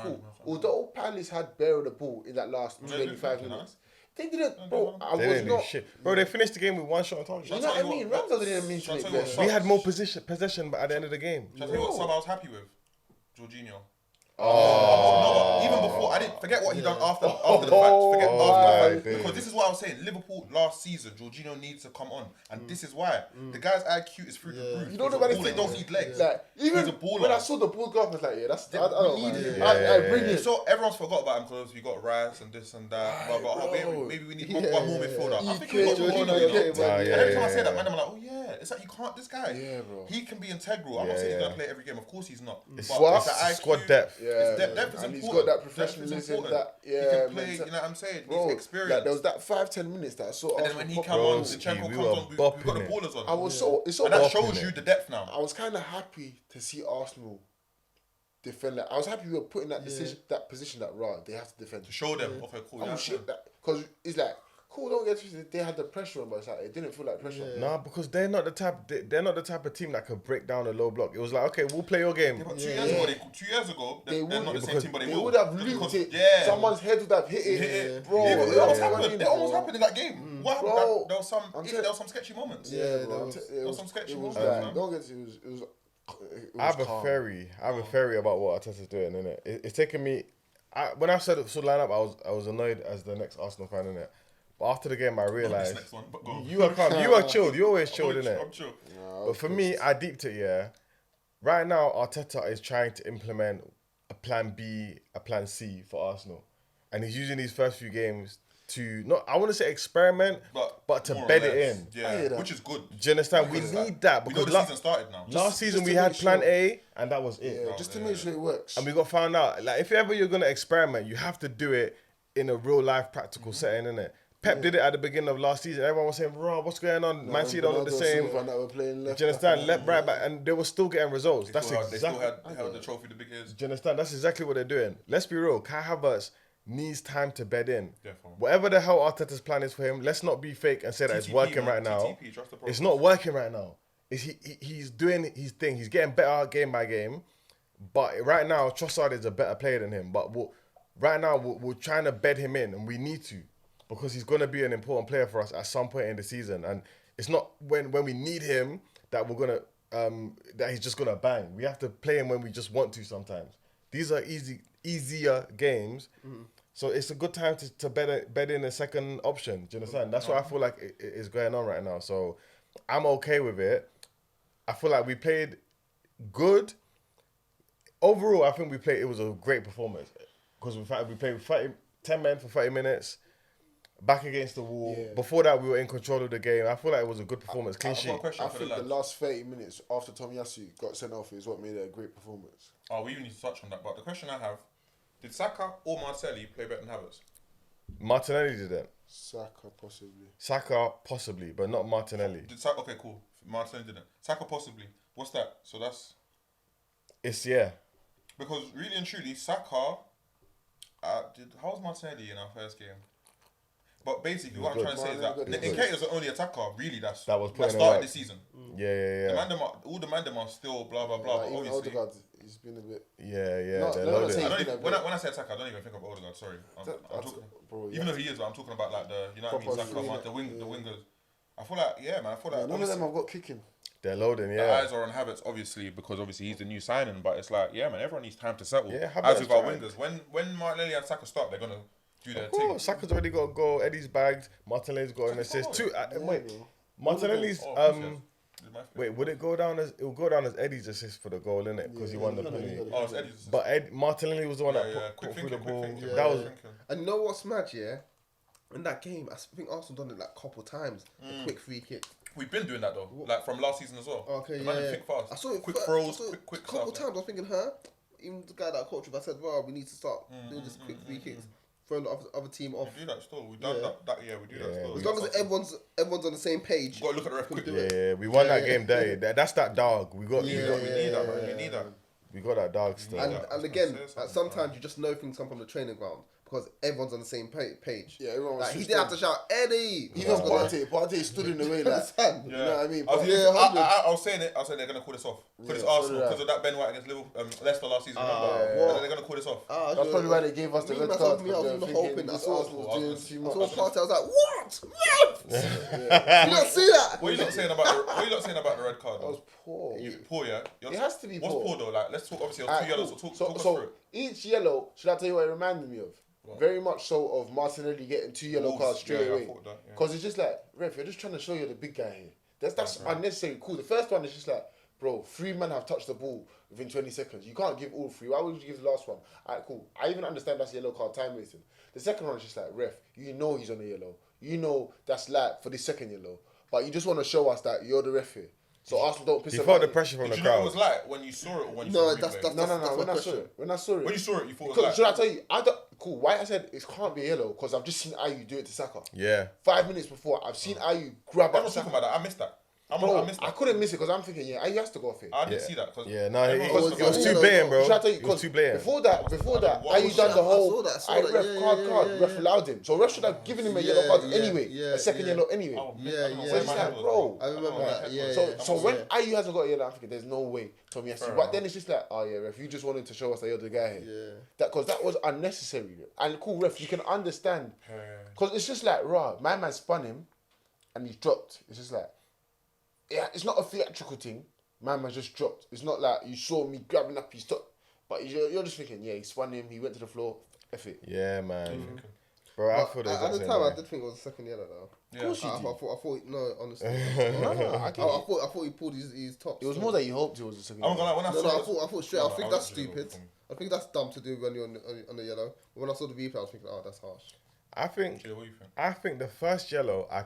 Cool. Although Palace had bear of the ball in that last They 25 didn't, minutes, they didn't, bro. I They was didn't do not. shit. Bro, they finished the game with one shot on target. You know what I mean? Ramsdale didn't mean to Shall I make tell you what best. sucks? We had more possession, but at the end of the game. Shall I tell you what sub I was happy with? Jorginho. Oh. No, even before, I didn't forget what he done after the fact. Forget after the fact. my Because this is what I was saying. Liverpool last season, Jorginho needs to come on, and this is why the guy's IQ is through the roof. You know He's a the funny baller, thing? he don't need legs. Like, even He's a baller. when I saw the ball go up, I was like, yeah, that's. I don't we mind need it. it. I bring it. So everyone's forgot about him because we got Rice and this and that. But maybe we need one more midfielder. I think we got Jorginho. You know? And every time I say that, man, I'm like, oh yeah, it's like you can't. This guy, bro. he can be integral. I'm not saying he's gonna play every game. Of course he's not. It's But squad, the IQ, squad depth. Yeah, depth is and he's important. got that Depth is professionalism. important. That He can play. mental- You know what I'm saying? Bro, He's experienced. like, there was that 5-10 minutes that I saw. And then when he Arsenal came pop on, goals. Zinchenko we comes were on, we got the bopping it. ballers on. I was so it's so. And that bopping shows it. you the depth now. I was kind of happy to see Arsenal defend that. I was happy we were put in that position that they have to defend. To show them, okay, cool. Oh yeah, shit, because it's like cool. Don't get twisted. They had the pressure on, but it's like it didn't feel like pressure. Nah, because they're not the type of team that could break down a low block. It was like, okay, we'll play your game. But 2 years ago, they're not the same team, but They they will. would have Because- looped it. Yeah. Someone's head would have hit it, bro. Yeah, but It it almost was happened. funny, It almost bro. happened in that game. What happened? Bro, There was some. I'm There was some sketchy moments. Yeah, there it was some sketchy it was moments, like, man. don't get it was I have a calm. theory. I have a theory about what Arteta's doing, innit? It's taken me. When I said line up, I was annoyed as the next Arsenal fan, innit? But after the game, I This realised next one, but go. you are calm. You are chilled. You always chilled, I'm innit? chill. But for me, I deeped it. Yeah. Right now, Arteta is trying to implement a plan B, a plan C for Arsenal, and he's using these first few games to not. I want to say experiment, but to more or bed it less. in. Yeah, which is good. Do you understand? We Because need that We know because the season started now. last season just we to had make plan sure. A, and that was it. Yeah, just to make sure it works. And we got found out. Like, if ever you're gonna experiment, you have to do it in a real life practical setting, innit? Pep did it at the beginning of last season. Everyone was saying, "Bro, what's going on? Man City don't look the same." Do you understand? Left, right, back, and they were still getting results. They That's still exactly. held the trophy, the big ears. Do you understand? That's exactly what they're doing. Let's be real. Kai Havertz needs time to bed in. Definitely. Whatever the hell Arteta's plan is for him, let's not be fake and say that it's TTP, working man. right now. TTP, trust the It's process. not working right now. He's doing his thing. He's getting better game by game. But right now, Trossard is a better player than him. But we're trying to bed him in, and we need to, because he's going to be an important player for us at some point in the season. And it's not when we need him that we're gonna that he's just gonna bang. We have to play him when we just want to sometimes. These are easier games. So it's a good time to bed in a second option. Do you understand? That's what I feel like it is going on right now. So I'm okay with it. I feel like we played good. Overall, I think it was a great performance. Because we played 10 men for 30 minutes. Back against the wall. Yeah. Before that, we were in control of the game. I feel like it was a good performance. Clean I've got sheet. a question I for the think the lads. last 30 minutes after Tomiyasu got sent off is what made it a great performance. Oh, we even need to touch on that. But the question I have, did Saka or Marcelli play better than Havertz? Martinelli didn't. Saka possibly. Saka possibly, but not Martinelli. Did Saka? Okay, cool. Marcelli didn't. Saka possibly. What's that? So that's Yeah. because really and truly, Saka. How was Martinelli in our first game? But basically, what I'm trying to say is that Nketiah's the only attacker really that was putting in started work. this season. Yeah. All the man them are still blah blah blah. But Even obviously, Odegaard, he's been a bit. Yeah. No, They're let me loaded. say- I don't He's been even, a when bit- I say attacker, I don't even think of Odegaard. Sorry, I'm talking, Bro, even though he is, but I'm talking about like the you know what I mean, Proper Saka, three- the wingers. I feel like man. I feel like none of obviously them have got kicking. They're loading, the yeah. eyes are on Havertz obviously because obviously he's the new signing. But it's like man, everyone needs time to settle. Yeah, as Havertz with our tried. wingers, when Martinelli and Saka start, they're gonna do their Of thing. course, Saka's already got a goal. Eddie's bagged. Martinelli's got an assist. Two. Wait, bro. Martinelli's. Wait, Wait, it will go down as Eddie's assist for the goal, innit? Because he won the penalty. oh, it's Eddie's. But Martinelli was the one that quick put through the thinking, ball. quick thinking. That was And you know what's mad, yeah? In that game, I think Arsenal done it like a couple times. A quick free kick. We've been doing that though, like from last season as well. Okay, the yeah. man them think fast. I saw it quick first- throws, I saw it quick a couple stuff. times. I was thinking, even the guy that coached with, I said, well, we need to start doing this quick free kicks, throwing the other team off. We do that still. We've done that. Yeah, we do that still. As long as everyone's on the same page. Got to look at the ref quickly. yeah. We won that game dirty. That's that dog. We got We need that, bro. We need that. we got that dog still. And again, sometimes you just know things come from the training ground because everyone's on the same page. Yeah, everyone was Like, he switched did have on. to shout, Eddie! Even Partey stood in the way like, Understand? you know what I mean? I was, But- I was saying they're gonna call this off because it's so Arsenal did I. because of that Ben White against Liverpool, Leicester last season. Remember? what? They're gonna call this off. That's probably why they gave us the Me, red myself, card. me, I was because even they're hoping thinking that this Arsenal Arsenal's doing too I much. saw Partey, I was like, what? You don't see that? What are you not saying about the red card? That was Though? poor. Poor, yeah. It has to be What's poor. poor though? Like, let's talk. Obviously, it was Alright, two yellows. cool. So talk us So through it. each yellow, should I tell you what it reminded me of? Very much so of Martinelli getting 2 yellow Wolves, cards straight yeah, I away. thought that, yeah. Because it's just like, ref, you're just trying to show you're the big guy here. That's unnecessary. Cool. The first one is just like, bro, 3 men have touched the ball within 20 seconds. You can't give all 3. Why would you give the last one? Alright, cool. I even understand that's yellow card time wasting. The second one is just like, ref, you know he's on the yellow. You know that's like for the second yellow. But you just want to show us that you're the ref here. So Arsenal don't piss He him felt off. the pressure from Did the you know what it crowd. was like when you saw it or when you No, saw the that's replay? No. my When I question. saw it. When you saw it, you thought it was Because, like. should I tell you? I don't. Cool. Why I said it can't be yellow? Because I've just seen Ayew do it to Saka. Yeah. 5 minutes before, I've seen Ayew grab I at was talking Saka. about that. I missed that. I Bro, missed I that. couldn't miss it because I'm thinking, yeah, Ayew has to go off here. I didn't see that. Yeah, no, it everyone was was too yellow. blatant, bro. Should I tell you? It was 'Cause too blatant. Before that, What Ayew was done that? the I whole. saw I that, ref yeah, card. yeah, Ref yeah. allowed him. So ref should have given him a yellow Yeah, card yeah, anyway. yeah, A second yeah. yellow anyway. Yeah. So it's like, bro. I remember that. Yeah. So when Ayew hasn't got a yellow, I'm thinking there's no way Tommy has to. Fair But enough. then it's just like, oh yeah, ref, you just wanted to show us that you're the guy here. Yeah. Because that was unnecessary. And cool, ref, you can understand. Because it's just like, rah, my man spun him and he's dropped. It's just like, yeah, it's not a theatrical thing. My man just dropped. It's not like you saw me grabbing up his top. But you're just thinking, yeah, he spun him, he went to the floor, F it. Yeah, man. Bro, I feel At the that's time, I did think it was a second yellow though. Yeah. course you I did. thought, no, honestly. No, I I get it. thought he pulled his top. It was more that you hoped it was a second I'm yellow. gonna lie, when I No, saw I thought straight. No, I think I that's was just stupid. looking. I think that's dumb to do when you're on the yellow. But when I saw the replay, I was thinking, oh, that's harsh. I think Yeah, what do you think? I think the first yellow I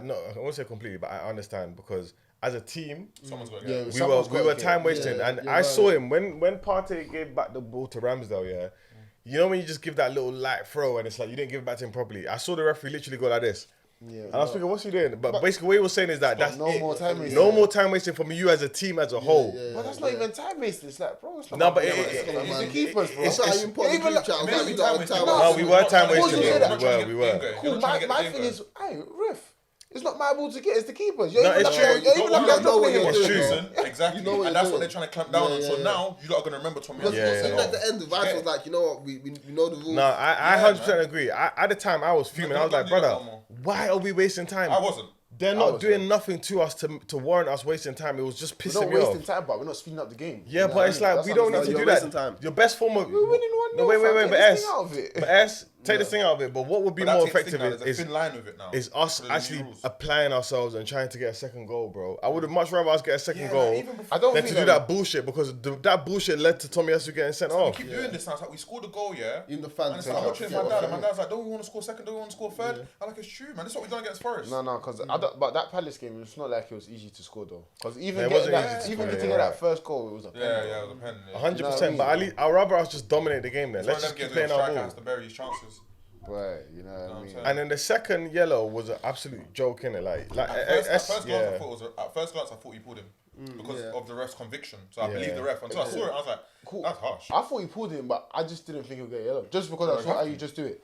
won't say completely, but I understand because as a team Someone's got to Yeah, get it. Someone's we got were to time get it. wasting, Yeah, and you're I right. saw him when Partey gave back the ball to Ramsdale. Yeah, you know when you just give that little light throw and it's like you didn't give it back to him properly. I saw the referee literally go like this, Yeah, and I was thinking, what's he doing? But basically, what he was saying is that that's no it. more time wasting. No more time wasting from you as a team as a whole. But that's not even time wasted. It's like, bro, it's not No, but it's the keepers, bro. That's why I even put the even group chat. I was like, Maybe you know, time time wasting. No, we were time Of course wasting. you say that. bro. We were. Cool, my thing is, hey, ref, it's not my ball to get, it's the keepers. You're No, even it's like, true. you're even like, You I'm know not what you're playing It's doing, true. bro. Exactly. You know what And you're that's what doing. they're trying to clamp down on. Yeah, So yeah. now you lot are going to remember Tommy. Because Yeah. even at the end, the vice was like, you know what, we know the rules. No, I 100% agree. At the time, I was fuming. I was like, don't do that brother, no more. why are we wasting time? I wasn't. they're not doing nothing to us to warrant us wasting time. It was just We're pissing not me wasting off. time, but we're not speeding up the game. Yeah, but it's like we don't need to you're do that. wasting time. Your best form of We're winning 1-0. no, wait, Take but this S, thing out of it. but S, take this thing out of it. But what would be But that more takes thing effective now, there's a is thin line with it now. is us Because of the actually new rules. applying ourselves and trying to get a second goal, bro. I would have much rather us get a second Yeah, goal like, even before- I don't than think to do that bullshit because that bullshit led to Tomiyasu getting sent We off. keep doing this now. It's like we scored a goal, yeah. Even the And fans it's take like, I'm it. watching my dad, and my dad's like, don't we want to score second? Don't we want to score third? I'm like, it's true, man. This is what we've done against Forest. No, because but that Palace game, it's not like it was easy to score though. Because even It getting wasn't easy that, to even score, getting yeah, that right. first goal, it was a pen. Yeah, it was a pen. Yeah. 100%. But at least I'd rather us just dominate the game then. It's Let's one of just them keep games playing where our striker ball. has to bury his chances. Right, you know what I I'm mean? saying? And then the second yellow was an absolute joke, innit? At first glance, yeah. I thought he pulled him because yeah. of the ref's conviction. So I Yeah. believed the ref until I saw it. I was like, Cool. that's harsh. I thought he pulled him, but I just didn't think he'd get yellow. Just because I saw how you just do it.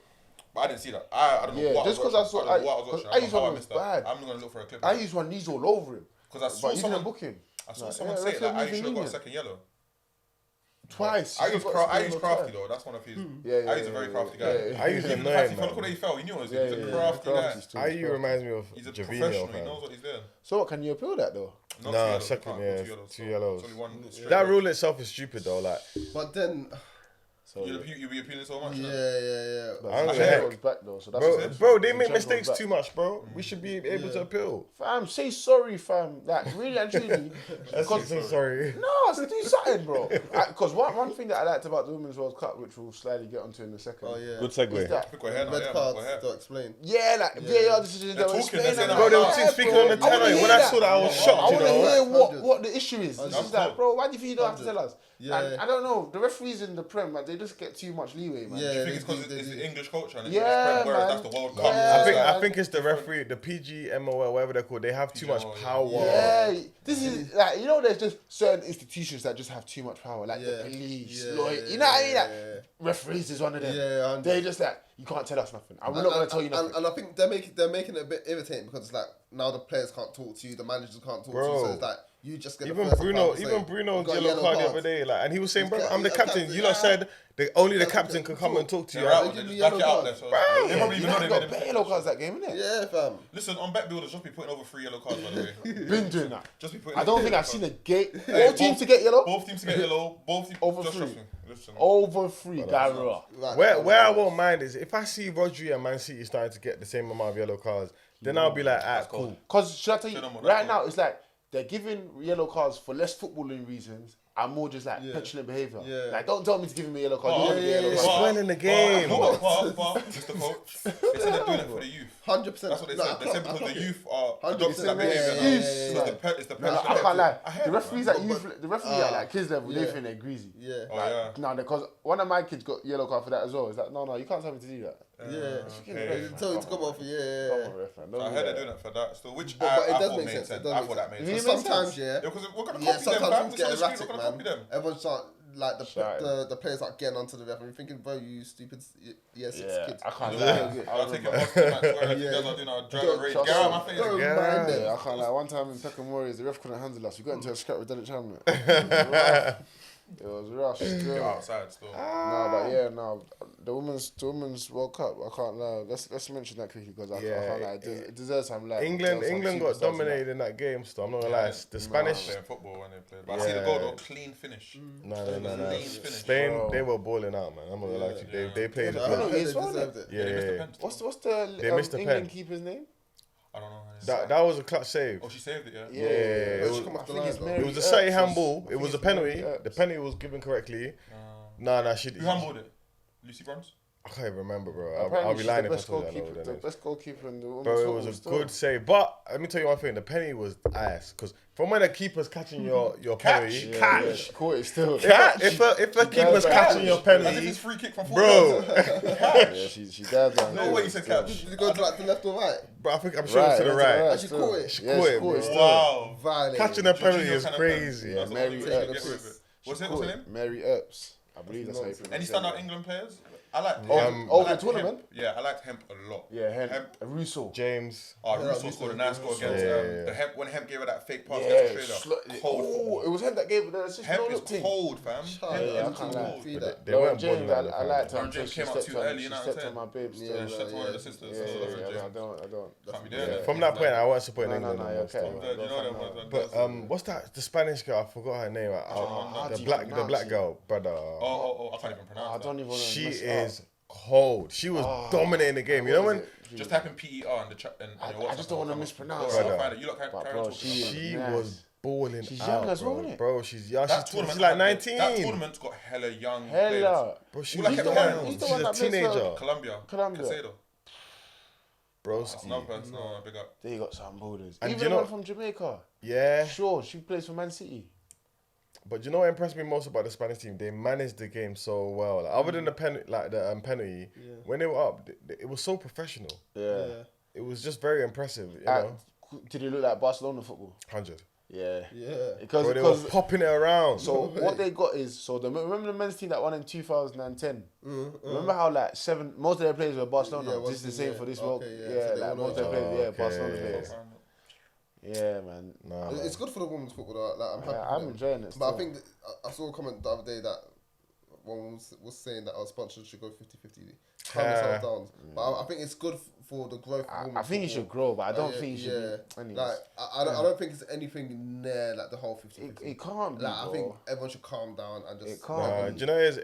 But I didn't see that. I don't know Yeah, what just I was 'cause I watching. saw- I don't know what I was because watching. I don't know how I Ayuso missed was that. bad. I'm going to look for a clip. I used one knees all over him. Because I But saw he didn't someone book him. I saw Like, someone yeah, say referee that I moving should have got a lenient. second yellow. Twice. I He use got crafty yellow crafty card. though. That's one of his. Yeah, I use a very crafty guy. yeah. I use Even the annoying, fact he fell, man. look at he fell. He knew it was Yeah, He's a yeah, crafty guy. crafty's too IU reminds me of He's a Javinho, professional. He fam. knows what he's doing. So what, can you appeal that though? Not Nah, two yellows, second, you can't yeah, go two yellows. two yellows. It's only one straight That red. rule itself is stupid though. Like, But then, So You'll be appealing so much. yeah, innit? yeah. But I don't the know. judge was back though, so that's bro, they the make judge was mistakes back. too much, bro. We should be able to appeal. Fam, say sorry, fam. Like really and truly. Because sorry. No, do something, bro. Because one thing that I liked about the Women's World Cup, which we'll slightly get onto in a second. Oh yeah. Good Is segue. that, Pick your hair now, Red yeah, cards pick your hair. to explain. yeah, like VAR decisions They're that were talking, they're explained. saying and Bro, they were all that, speaking bro. on the I wanna telly. hear When I that. saw that, I was I shocked, you want to know. hear what the issue is. It's That's just like, cool. bro, why do you think you don't have to tell us? Yeah. And I don't know. The referees in the Prem, like, they just get too much leeway, man. Yeah. Do you think it's they because do, it's they the do. English culture and it's Yeah, English Prem, whereas man. that's the World Cup? Yeah. I man. think it's the referee, the PGMOL, whatever they're called. They have too much PGMOL, yeah. power. Yeah, this is like, you know, there's just certain institutions that just have too much power, like the Yeah. police, Yeah, lawyer. You know what I mean? Like, yeah. referees is one of them. Yeah, 100. They just like, you can't tell us nothing. And we're not going to tell you nothing. And I think they're making it a bit irritating because it's like now the players can't talk to you, the managers can't talk to you, Bro. so it's like you just get Even the first Bruno, advance even saying, Bruno's "You've got yellow card the cards." other day, like, and he was saying, bro, He's I'm the a captain. captain, You lot yeah. said only the Captain captain can can come and talk. talk to They're you. out. Give They me just back yellow it out card. there. So Bro. they probably You even know know, they got made better him. yellow cards that game, innit? Yeah, fam. Listen, on bet builders, just be putting over 3 yellow cards, by the way. Been doing that. Just be putting. I don't think I've seen a gate. Hey, All teams to get yellow? Both teams to get yellow. Both teams Over just 3. trust me. Listen. Over 3, Gara. Right. Where I won't mind is if I see Rodri and Man City starting to get the same amount of yellow cards, then I'll be like, ah, cool. Because, should I tell you, Show them what right that's now, it's like they're giving yellow cards for less footballing reasons and more just like petulant behaviour. Yeah. Like, don't tell me to give him a yellow card. Oh, You want to get a yellow It's card. spoiling the game. But, Mr. Coach, they said they're doing it for the youth. 100%. That's what they said. They said because the youth are 100%, adopting that yeah, behaviour yeah, now. yeah, It's yeah, the pet. It's the No, pet. I can't lie. I heard The it, referees man. at youth, the referees at like kids level, they yeah. think they're greasy. Yeah. Oh yeah. No, because one of my kids got yellow card for that as well. It's like, no, you can't tell me to do that. Yeah. Okay. Tell you to come off. Yeah. Come on, ref, man. Don't I do heard that. they're doing it for that still, which But I it does thought make made sense. sense. It does I make thought that made It sense. So makes sometimes, sense. yeah. Yeah, because we're gonna Yeah, copy them, sometimes fam. things This get on the street, erratic, we're gonna copy man. them. Everyone's start like Shite. the players like getting onto the ref and you're thinking, bro, you stupid six Yeah, kids. I can't Yeah. lie. I'll take it off the match where you guys are doing our driving race. Get out of my face. Don't Yeah. mind them. Yeah, I can't lie. One time in Peckham Warriors, the ref couldn't handle us. We got into a scrap with Derek Chamberlain. It was rough. You're Still. outside still. No, but yeah, no. The women's World Cup, I can't lie. Let's mention that quickly because I can't lie. It deserves some like. England got superstars in dominated in that game, so I'm not gonna lie. The Spanish, Playing football when they play. But I see the goal though, clean finish. no. Clean finish. Spain, Bro. they were balling out, man. I'm not gonna lie to you. They played I good. heard they It's fine. deserved it. Yeah, They missed the yeah. pen. What's They the missed the England pen. keeper's name? I don't know. That was a clutch save. Oh, she saved it, yeah. Yeah, it Where'd was- she come off the I think line, it's though? Mary It was a Earps. slightly handball. I It think was a it's Mary penalty. Earps. The penalty was given correctly. Nah, she. Who handballed it? Lucy Bronze? I can't even remember, bro. Apparently I'll be she's lying the if I best told you I know goalkeeper. who The that is. best goalkeeper in the women's Bro, it football was a still. good save. But let me tell you one thing: the penny was ass. Because from when the keeper's catching your penalty, Yeah, she caught it still. if a keeper's catching your As if penalty, it's free kick from 40 bro, Yeah, she dived down. No way you said catch. Did you go to like the left or right? bro, I'm sure it's to the right. And she caught it. She Yeah, caught she it, caught it bro. still. Wow. Violent. Catching a penalty Jorginho is kind of crazy. pen. That's Mary the only way you can Earps. get rid of it. What's her Caught name? it. Mary Earps. I believe that's how you pronounce Any it. standout England players? I like the tournament? Hemp. Yeah, I liked Hemp a lot. Yeah, Hemp. Russo. James. Oh, Yeah, Russo scored a nice goal against the Hemp when Hemp gave her that fake pass Yeah, against Australia. Cold football. it was him that gave it the assist. Hemp No is look thing. cold, fam. I Hemp is can't cold. lie. They weren't James, balling out the I liked her. Lauren James She came out stepped too on- early, she you know what I'm stepped saying? on my babes. Yeah, still. Yeah, shout out to one of the sisters. Yeah, Lauren I James. don't. Can't be doing that. From that point, I wasn't supporting No, England. no, no yeah, more okay. still. You know them ones. But what's that? The Spanish girl. I forgot her name. how do The you black pronounce it? girl, brother. Oh, I can't even I pronounce don't that. even want to She mess is up. cold. She was dominating the game. You know when Just type in PER in the chat. I just don't want to mispronounce I'll it. find it. You look carry But on bro, talking she- about it. she Nice. was balling She's out, young as well, bro. innit? Bro, she's young. That She's tournament like had- 19. That tournament's got hella young players. Hella. Bro, she All I was kept young. hearing- He's the She's one a that plays for- teenager. Colombia. Caicedo. That's another Broski. person. No, big up. They got some boulders. And Even you know- one from Jamaica. Yeah. Sure, she plays for Man City. But you know what impressed me most about the Spanish team? They managed the game so well. Like, other than the penalty, when they were up, it was so professional. Yeah. It was just very impressive. You know, Did it look like Barcelona football? 100. Yeah. Yeah. Because Bro, they were popping it around. so what they got is remember the men's team that won in 2010. Remember how like most of their players were Barcelona. Yeah, this is the same for this world. okay, yeah. Yeah, So they like all know most of each their other. players. Yeah, Okay. Barcelona players. Yeah, man. Nah, It's good for the women's football. Though. Like, I'm happy. Yeah, for I'm them. enjoying it. But I still. think that, I saw a comment the other day that one was saying that our sponsors should go 50-50. Calm yourself down. But I think it's good for the growth of I women's think you football. should grow, but I don't Yeah, think you should. Be, anyways. Like I don't think it's anything near like the whole 50-50. it can't be. Like I bro. think everyone should calm down and just. It can't. do you know is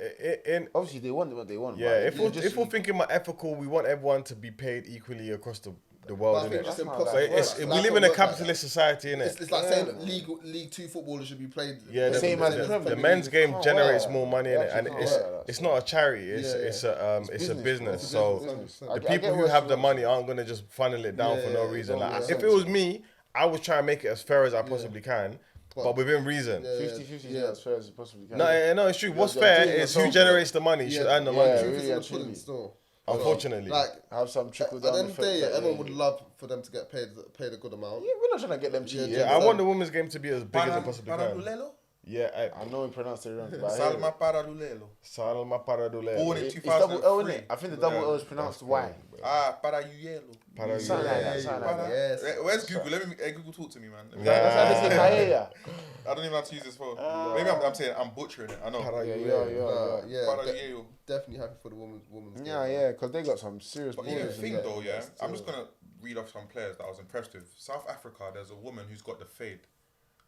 in Obviously, they want what they want. yeah. but If we're thinking about ethical, we want everyone to be paid equally across the But world. I think Innit? it's just That's not impossible. like- But Like, we live in a capitalist society, innit? It's like Yeah, saying man. that League 2 footballers should be played. Yeah, The same as the Premier the League. men's game can't generates work. more money, It innit? And actually it's can't work. it's not a charity. It's Yeah, it's a business. It's a So business. I the get people who what have the you're money aren't gonna just funnel it down for no Yeah, reason. yeah, Like yeah. if it was me, I would try and make it as fair as I possibly can, but within reason. 50-50 is as fair as it possibly can. No, it's true. What's you're fair doing is who yourself, generates the money should earn the Yeah, money. Truth is really in and the pudding truly. still. Unfortunately. Like Have some trickle at the down end of the day, effect. everyone would love for them to get paid a good amount. Yeah, we're not trying to get them cheap. Yeah, I want the women's game to be as big as it possibly can. Paradulelo? Yeah, I know we pronounced it wrong, but I hear Salma it. Paradulelo. Salma Paradule. Born in It's double L, 2003. innit? I think the double L is pronounced Y. Parayuelo. Something like that, something like that. Yes. Where's Google? Hey, Google, talk to me, man. That's how they say paella. I don't even know how to use this phone. Maybe I'm saying I'm butchering it. I know. Yeah, Parayuelo. definitely happy for the women's. Yeah, game. yeah, because they got some serious But even ballers in thing there. though, yeah, I'm just gonna read off some players that I was impressed with. South Africa, there's a woman who's got the fade.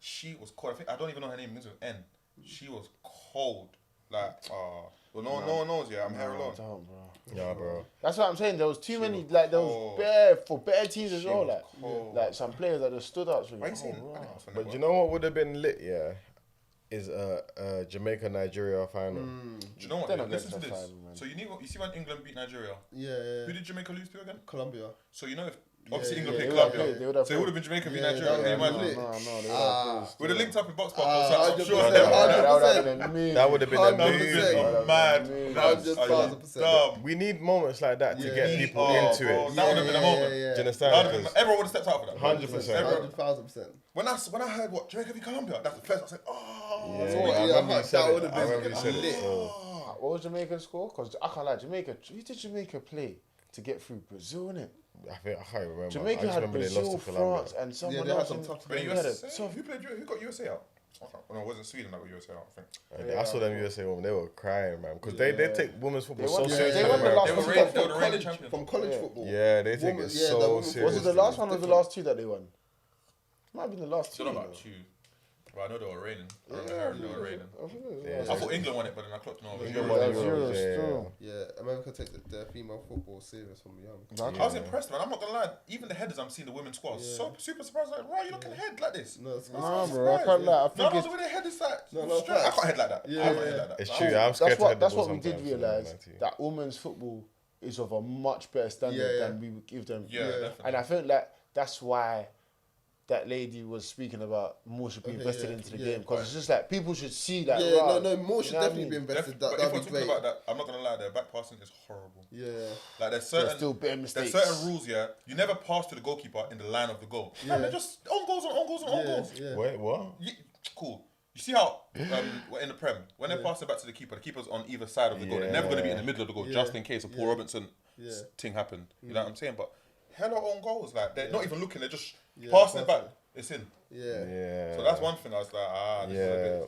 She was cold. I don't even know her name. It's with N. She was cold. Like, well, no one knows. Yeah, I'm here alone. Don't, bro. Yeah, bro. That's what I'm saying. There was too many, was like, there cold. was bare, for better teams as She well, was like, cold. like some players that just stood out. Why you saying? But you know what would have been lit, yeah? Is a Jamaica Nigeria final. Do you know what? They're Yeah, not listen to getting this. to the final, man. So you see when England beat Nigeria, Yeah. who did Jamaica lose to again? Colombia. So you know if obviously England They played would have Colombia, played, they would have so it would have been Jamaica v Yeah, Nigeria. that Can you would have imagine? been No, they would have We'd have linked up in box box. I'm 100%. sure. that would have been amazing. That would have been 100%. amazing. Mad. 100,000%. Dumb. We need moments like that to get people Oh, into bro, it. that would have been a moment. Do you That understand? would've been- 'Cause Everyone would have stepped out for that. 100%. 100,000%. When I heard what Jamaica v Colombia, that's the first I said, oh. Yeah, So, I yeah, remember you that said would've it. been I remember you said lit. it. So. What was Jamaica's score? Because I can't lie, Jamaica, who did Jamaica play to get through? Brazil, innit? I can't remember. I Jamaica just had remember they Brazil, lost to Colombia. France, and someone Yeah, they had else. some in- tough But they USA, had a tough- who got USA out? No, it wasn't Sweden that got USA out, I think. I saw them USA women. They were crying, man, because they take women's football They so won- seriously. they won the man. last They were one. reigning- they were the From reigning college, champion. from college Yeah. football. Yeah, they take Women- it yeah, the so women's- seriously. Was it the last one or the last two that they won? Might have been the last two. Still not you about know. two. But I know they were raining. I remember Yeah, hearing they were raining. I think it was- Yeah. I thought England won it, but then I clocked no. it was England Europe. won That's Euros, Euros yeah. still. Yeah, America take their female football serious from young. I was impressed, man. I'm not gonna lie. Even the headers I'm seeing the women's squad, so super surprised. Like, right, you looking ahead like this? No, it's Nah, I'm bro, I surprised. can't lie. I No, think no, it's the way they head is like No, straight. I facts. can't head like that. Yeah, I can't yeah. head like that. It's I true. was- I'm scared to head the That's ball what we did sometimes, realise, 90. that women's football is of a much better standard Yeah, yeah. than we would give them. Yeah, definitely. And I think that that's why that lady was speaking about more should be Okay, invested yeah, into the yeah. game, because it's just like people should see that. Yeah, rah, no, more you should know what I definitely mean? be invested. but if That'd we're be talking great. about that, I'm not gonna lie. Their back passing is horrible. Yeah. Like there's There's certain still bare there's mistakes. certain rules. Yeah, you never pass to the goalkeeper in the line of the goal. Yeah. They're just on goals and on goals and on Yeah, goals. yeah. Wait, what? Cool. You see how we're in the Prem, when they pass it back to the keeper's on either side of the goal. They're never going to be in the middle of the goal just in case a Paul Robinson thing happened. You know what I'm saying? But hella own goals. Like, they're not even looking. They're just passing it back. It's in. Yeah. So that's one thing I was like,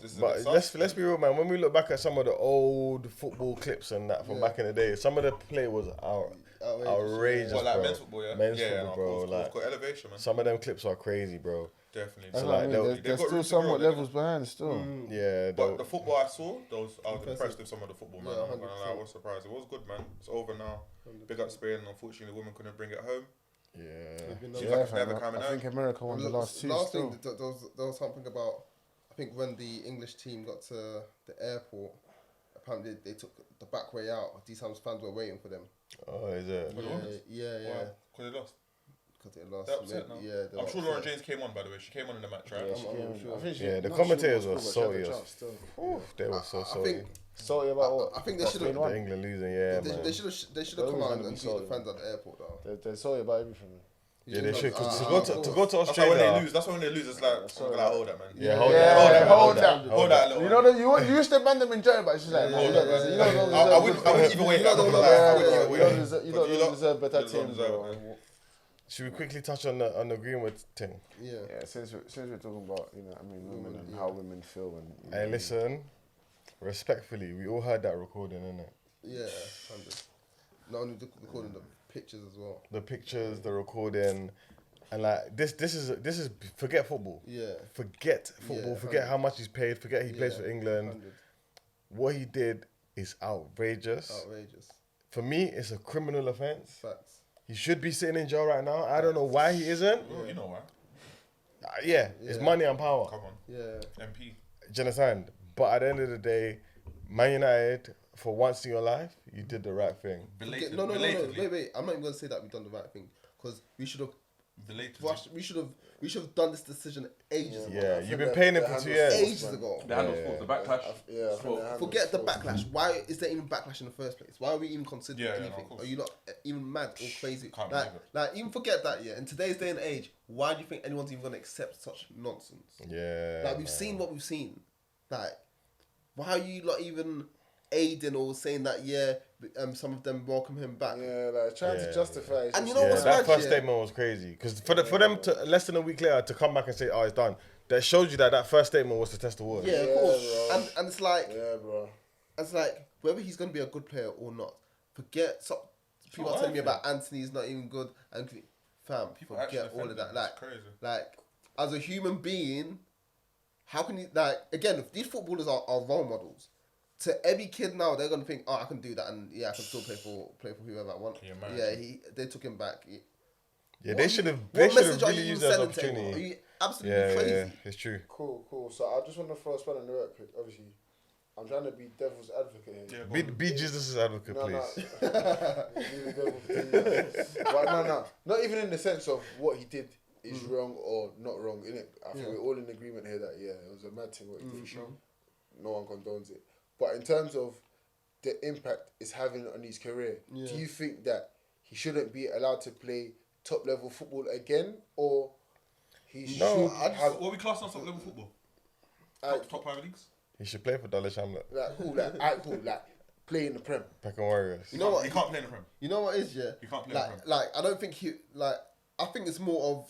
this is a bit sus. let's be real, man. When we look back at some of the old football clips and that from back in the day, some of the play was outrageous, What, like bro. men's football, yeah? Men's yeah, football, bro. Of like, course, elevation, man. some of them clips are crazy, bro. Definitely. That's So, what I like, mean. they'll- There's got still room to somewhat grow, levels behind still. Yeah, But the football I saw, I was impressed with some of the football, man. Yeah, I'm not gonna lie, I was surprised. It was good, man. It's over now. Big up Spain. Unfortunately, the women couldn't bring it home. yeah. Seems Yeah, like it's fam, never coming I out. think America won the last two Last still. thing, there was something about, I think when the English team got to the airport, apparently they took the back way out. These times fans were waiting for them. Oh, is it? Yeah. Why? Because they lost. Because they lost. They're upset now. Yeah, I'm sure Lauren James came on, by the way. She came on in the match, right? Yeah, she came. sure. I think she- Yeah, the no, commentators she were was salty good, but she as- had a chance still. They were so I sorry. think Sorry about what? I think they What, should Spain have. won? England losing, yeah, man. They should have They're come always out gonna and be beat the sorry, fans at the airport though. They're sorry about everything. Yeah, they should. Cause to Ah, go of to course. go to That's why when Australia. they lose, that's when they lose. It's like, I'm gonna hold that, man. Yeah, hold Yeah, that. hold that. Hold that little You one. know that you used to ban them in jail, but it's just like, nah, you Hold that, don't man. deserve- you don't I deserve- wouldn't even wait. You don't I'm not gonna deserve- lie, I yeah, wouldn't yeah, even you wait. don't you But don't deserve better you don't teams, deserve bro. it, man. Should we quickly touch on the Greenwood thing? Yeah. Yeah, since we're talking about women and how women feel and Hey, listen. Respectfully, we all heard that recording, innit? Yeah. 100. Not only recording the pictures as well. The pictures, the recording, and like this is forget football. Yeah. Forget football. Yeah, forget 100. how much he's paid. Forget he plays Yeah, for England. 100. What he did is outrageous. Outrageous. For me, it's a criminal offense. Facts. He should be sitting in jail right now. I don't know why he isn't. Oh, you know why? It's money and power. Come on. Yeah. MP. Do you understand? But at the end of the day, Man United, for once in your life, you did the right thing. Belated, No. belatedly. Wait. I'm not even gonna say that we've done the right thing because we should have. Belatedly. We should have done this decision ages ago. Yeah, you've been paying him for 2 years. Ages ago. The handle sports, the backlash. Yeah, I think they Forget the backlash. Why is there even backlash in the first place? Why are we even considering Yeah, no, anything? of course. Are you not even mad or crazy? Can't like, believe like, even forget that. Yeah, in today's day and age, why do you think anyone's even gonna accept such nonsense? Yeah. Like we've seen what we've seen. Like, why are you not even aiding or saying that? Yeah, some of them welcome him back. Yeah, like trying to justify. And you know Yeah, what's that mad, first yeah? statement was crazy because for them to less than a week later to come back and say, "Oh, it's done," that shows you that first statement was to test the water. Yeah, of Yeah, course. bro. And it's like, Yeah, bro. it's like whether he's gonna be a good player or not. Forget some people are not telling me worth about Anthony's not even good and fam. People actually Forget all of offended. that. Like, It's crazy. like as a human being, how can you like again? If these footballers are role models, to every kid now they're gonna think, oh, I can do that, and yeah, I can still play for whoever I want. Can you imagine? Yeah, they took him back. Yeah, they should have. What They should have message are really you used that as sending to him? Are opportunity. you absolutely Yeah, crazy? yeah, it's true. Cool. So I just want to throw a spell in the work. Obviously, I'm trying to be devil's advocate here. Yeah, Be Jesus' advocate, No, please. But no. Not even in the sense of what he did is wrong or not wrong, innit? I think we're all in agreement here that, it was a mad thing what he did. No one condones it. But in terms of the impact it's having on his career, do you think that he shouldn't be allowed to play top level football again, or he should have What we class on top level football? Top private leagues? He should play for Dulwich Hamlet, like play in the Prem? Peckham Warriors. You know what? He can't play in the Prem. You know what is, yeah? You can't play in the Prem. Like I don't think I think it's more of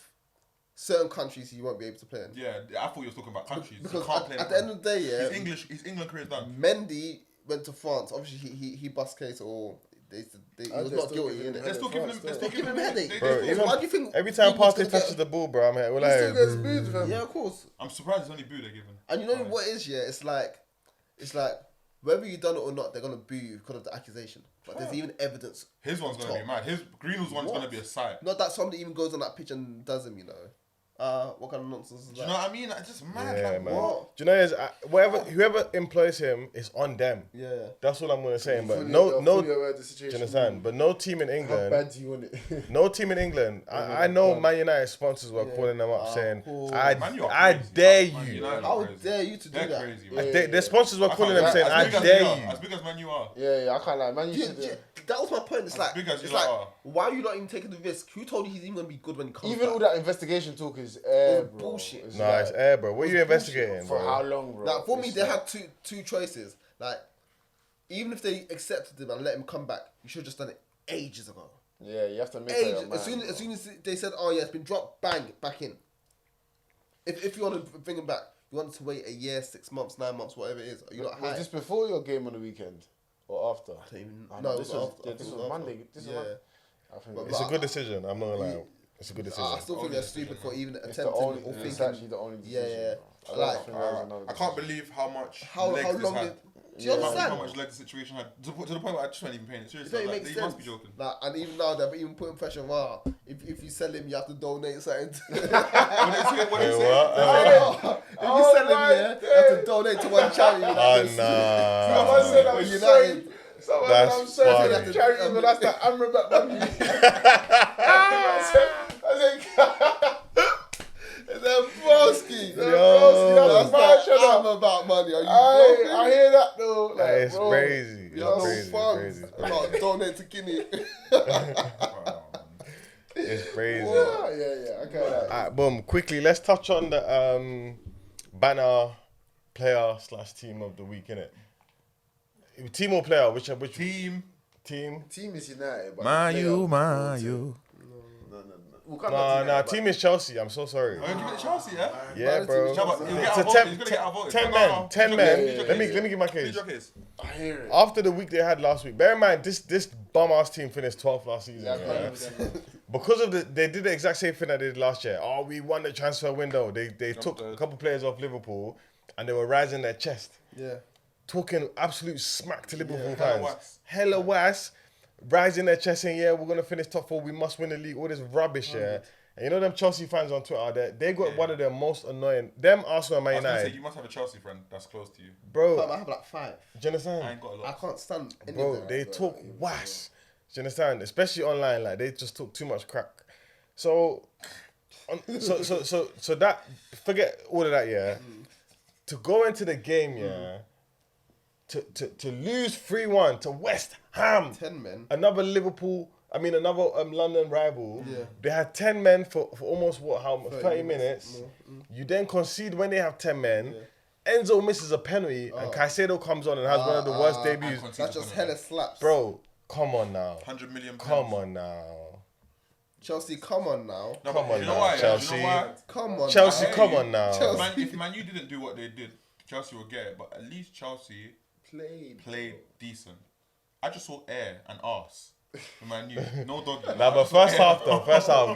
certain countries he won't be able to play in. Yeah, I thought you were talking about countries. Because he can't play in at the the Prem. end of the day, yeah, His England career is done. Mendy went to France. Obviously, he bust case or he was they're not still guilty giving in him it. They're still giving him. They're still Give him giving a him headache. Bro, They even- Why do you think Every time Greenwood's Partey gonna touches the ball, bro, I'm here. He still gets booed, fam. Yeah, of course. I'm surprised it's only boo they're giving. And you know what is, yeah? It's like whether you done it or not, they're gonna boo you because of the accusation. But there's even evidence. His one's gonna be mad. His Greenwood's one's What? gonna be a sight. Not that somebody even goes on that pitch and does him, you know. What kind of nonsense is that? Do you know what I mean? Like, just mad. Yeah, like, man. what? Do you know whoever employs him is on them. Yeah. That's all I'm gonna say. But Fully no, aware of the do situation. you understand? But no team in How England. bad do you want it? No team in England. I know Man United sponsors were calling them up saying, cool. Man, you are I crazy. dare Man you. United are How crazy. dare you to do They're that? crazy. Yeah. Man. Their sponsors were calling them As saying, I big as dare you are, you. As big as Man you are. Yeah, I can't lie. Man, you Yeah, should. yeah, that was my point. It's like, big as it's you like, are. why are you not even taking the risk? Who told you he's even gonna be good when he comes Even back? all that investigation talk is is air, It's bro. bullshit. It's Nah, like, it's air, bro. What are you It's bullshit. investigating, for bro? how long, bro? Like for me, It's they like- had two choices. Like even if they accepted him and let him come back, you should have just done it ages ago. Yeah, you have to make Ages. it a man, As soon as they said, oh yeah, it's been dropped, bang, back in. If you want to bring him back, you want to wait a year, 6 months, 9 months, whatever it is. Are you not Was high? this before your game on the weekend or after? I don't even. Oh, No, it this was was after. yeah, this was Monday. This was Monday. I think But- It's a good decision. I'm not gonna lie. It's a good decision. I still think they're stupid for even it's attempting the only. or It's thinking. actually the only Yeah, decision. yeah. bro. I Like, don't think there was another I can't decision. believe how much How legs this long had. did? Do you How understand? much leg the situation had to the point where I just wasn't even paying it It seriously. don't Like, make you sense. must be joking. Like, and even now they're even putting pressure. Wow, if you sell him, you have to donate something. What they say? What they Wait, say? what? If you sell him, yeah, you have to donate to one charity. Oh, Someone said nah. I'm Or sorry. United. Someone That's said I'm sorry. funny. Charity, but that's the Amrabat money. I said, They're broski. Yo. that's mad, shut I'm up. about money. Are you I broken? hear that though. Like, That is bro, crazy. It's You have no crazy. It's funds. crazy. It's I'm about to donate to Guinea. It's crazy. Yeah, yeah, okay. Like, Alright, boom. Quickly, let's touch on the banner player / team of the week, innit? Team or player? Which Team. team? team is United. But Man the U, player- Man U. No. We'll come back to United, Nah. but- Team is Chelsea. I'm so sorry. Oh, you give it to Chelsea, yeah? Yeah, bro. No, but he'll get It's a outvoted. He's gonna get outvoted. 10 No, men. no. 10 Lead men. your Let me case. give my Lead case. your case. I hear it. After the week they had last week, bear in mind this bum ass team finished 12th last season. Yeah, Yeah, 100%. because of they did the exact same thing they did last year. Oh, we won the transfer window. They took a couple players off Liverpool and they were rising their chest, Yeah. talking absolute smack to Liverpool hella fans. was. Hella was, rising their chest saying, yeah, we're gonna finish top 4. We must win the league. All this rubbish, yeah. And you know them Chelsea fans on Twitter, they got one of their most annoying. Them Arsenal and Man I was gonna say, United, you must have a Chelsea friend that's close to you. bro. I have like 5. Do you understand? I ain't got a I lot. can't stand any Bro, of them. they talk wash. Do you understand? Especially online, like they just talk too much crack. So that forget all of that, yeah. To go into the game, yeah. To lose 3-1 to West Ham, 10 men. another London rival. Yeah. They had 10 men for almost how much? 30 minutes. more. You then concede when they have 10 men. Enzo misses a penalty and Caicedo comes on and has one of the worst debuts. That's just hella slaps. Bro, come on now. 100 million. Come on now. Chelsea, come on now. No, Come but on you know now, why? Chelsea. You know why? Come on Chelsea, now. I come hear on you. now. Chelsea. If Man U didn't do what they did, Chelsea would get it. But at least Chelsea played decent. I just saw air and arse. For Man U, no doggy. Nah, but first half,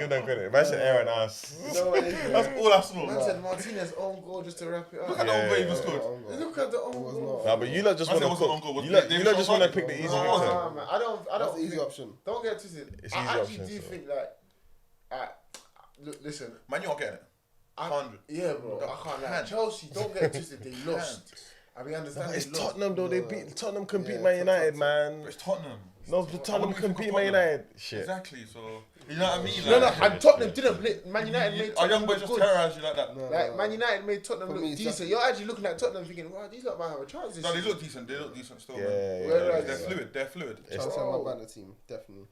give them credit. Man said air and ass. No, it is, That's all I saw. Man said Martinez own goal just to wrap it up. Look at the own goal he even scored. Look at the own goal. Nah, but you lot just Man want said to it wasn't on goal. cook. Was You lot David just want to Shaw pick the easy starting? victim. Nah, man, I don't That's the easy think- option. Don't get twisted. It's I easy actually options, do so. think like, look, listen. Man U aren't getting it. 100. Yeah, bro. I can't lie. Can't. Chelsea, don't get twisted. They lost. I mean, understand. It's they lost. Tottenham though. They beat Tottenham. Can beat Yeah, Man United, Tottenham. man. But it's Tottenham. No, Tottenham What do can you beat think Man of Tottenham? United. Shit. Exactly. So you know what I mean? No, Like, and Tottenham didn't play. Man United made Our Tottenham young boys look just good. terrorise you like that. Like Man United made Tottenham For look me, it's decent. just- You're actually looking at Tottenham thinking, wow, these lot might have a chance this No, they season. look decent. They look decent still. Yeah, man. yeah, Where yeah, are They're yeah. fluid. They're fluid. Chelsea Bro. are my banner team. Definitely.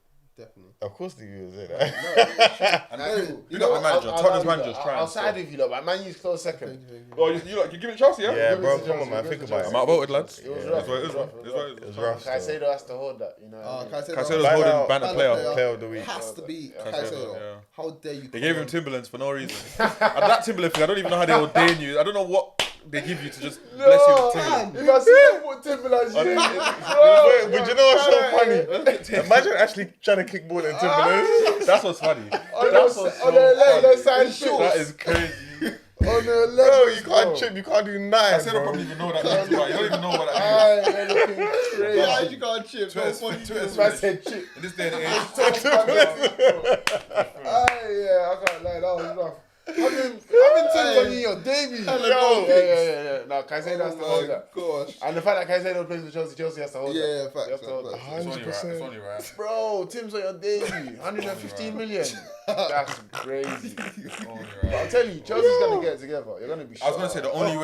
Of course they will say that. And No, you got the manager. Tottenham's manager's I'll trying. side with you, lot, but Man U's close second. Oh, you give it Chelsea, yeah? Yeah, Give it bro, to come on, Chelsea, man. give it Think to about Chelsea. it. I'm outvoted, lads. It was Yeah, rough. That's what it is, rough. man. That's what it It was is. rough. still. Caicedo has to hold that, you know. Caicedo Caicedo's Banner- holding banner player player. of the week. Has to be Caicedo, Caicedo. yeah. How dare you? They gave him Timberlands for no reason. And that Timberland thing, I don't even know how they ordain you. I don't know what they give you to just bless you with Timberland. If I see them put Timberlands, Wait, but you know what's so funny? Imagine actually trying to kick ball in Timberlands. That's what's funny. on That's what's so their leg, funny. their side shorts. That is crazy. On their Bro, legs, you can't chip, you can't do nine, Caicedo bro. probably even know what that means, but you don't even know what that means. They're looking Yeah, crazy. you can't chip. Twitter's Don't Twitter's Man finished. said chip. In this day and age, Yeah, I can't lie, that was rough. Having Tim's on you, your debut. Yeah. No, Caicedo has to Oh hold my that. gosh. And the fact that Caicedo plays for Chelsea, Chelsea has to hold that. Yeah, You facts. have to hold that. it's only right. It's only right. Bro, Tim's on your debut. 115 million. That's crazy. It's only But I'll right. tell you, Chelsea's gonna get it together. You're gonna be I was gonna say the only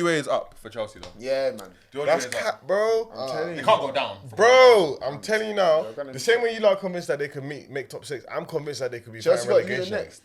way is up for Chelsea though. Yeah, man. The only That's way is up. cap, bro. I'm telling They you. can't go down. Bro, I'm telling you now, They're gonna the be- same way you lot are convinced that they could make top 6, I'm convinced that they could be Chelsea fighting got you relegation. next.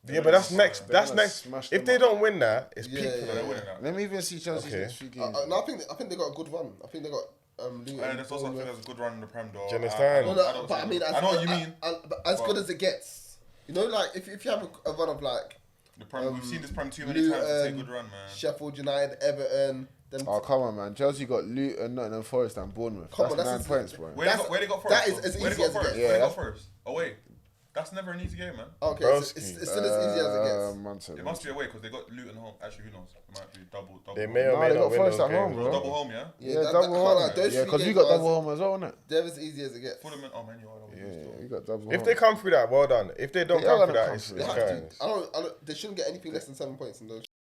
Yeah, but that's next. They're That's gonna next. smash If them they up. don't win that, it's Yeah, peak for No, them. they're winning that. Let me even see Chelsea's Okay. next 3 games. No, I think they got a good run. I think they got Luton. And there's also I think Bournemouth. there's a good run in the Prem though. Do you understand? But I mean, I know what you mean. But as good as it gets, you know, like if you have a run of like The Prem, we've seen this Prem too many times to take a good run, man. Sheffield United, Everton, then Oh, come on, man. Chelsea got Luton, Nottingham Forest, and Bournemouth. Come on, That's that's 9 a- points, bro. Where they got first? that is though? as Where they easy got as it first? gets. Where they Yeah, got first? Away. That's never an easy game, man. okay, Broski. it's still as easy as it gets. One second. It must be away because they got Luton home. Actually, who knows? It might be double. They home. may or No, may they not got win Forest those at home, games. bro. Double home, yeah. Yeah, that- double can't home. lie, those Yeah, three because we games got are- double home as well, innit? They're as easy as it gets. Fulham and Man Utd. Yeah, we got double If home. they come through that, well done. If they don't They are come through gonna that, come it's through They that. have curtains. to. They shouldn't get anything less than 7 points in those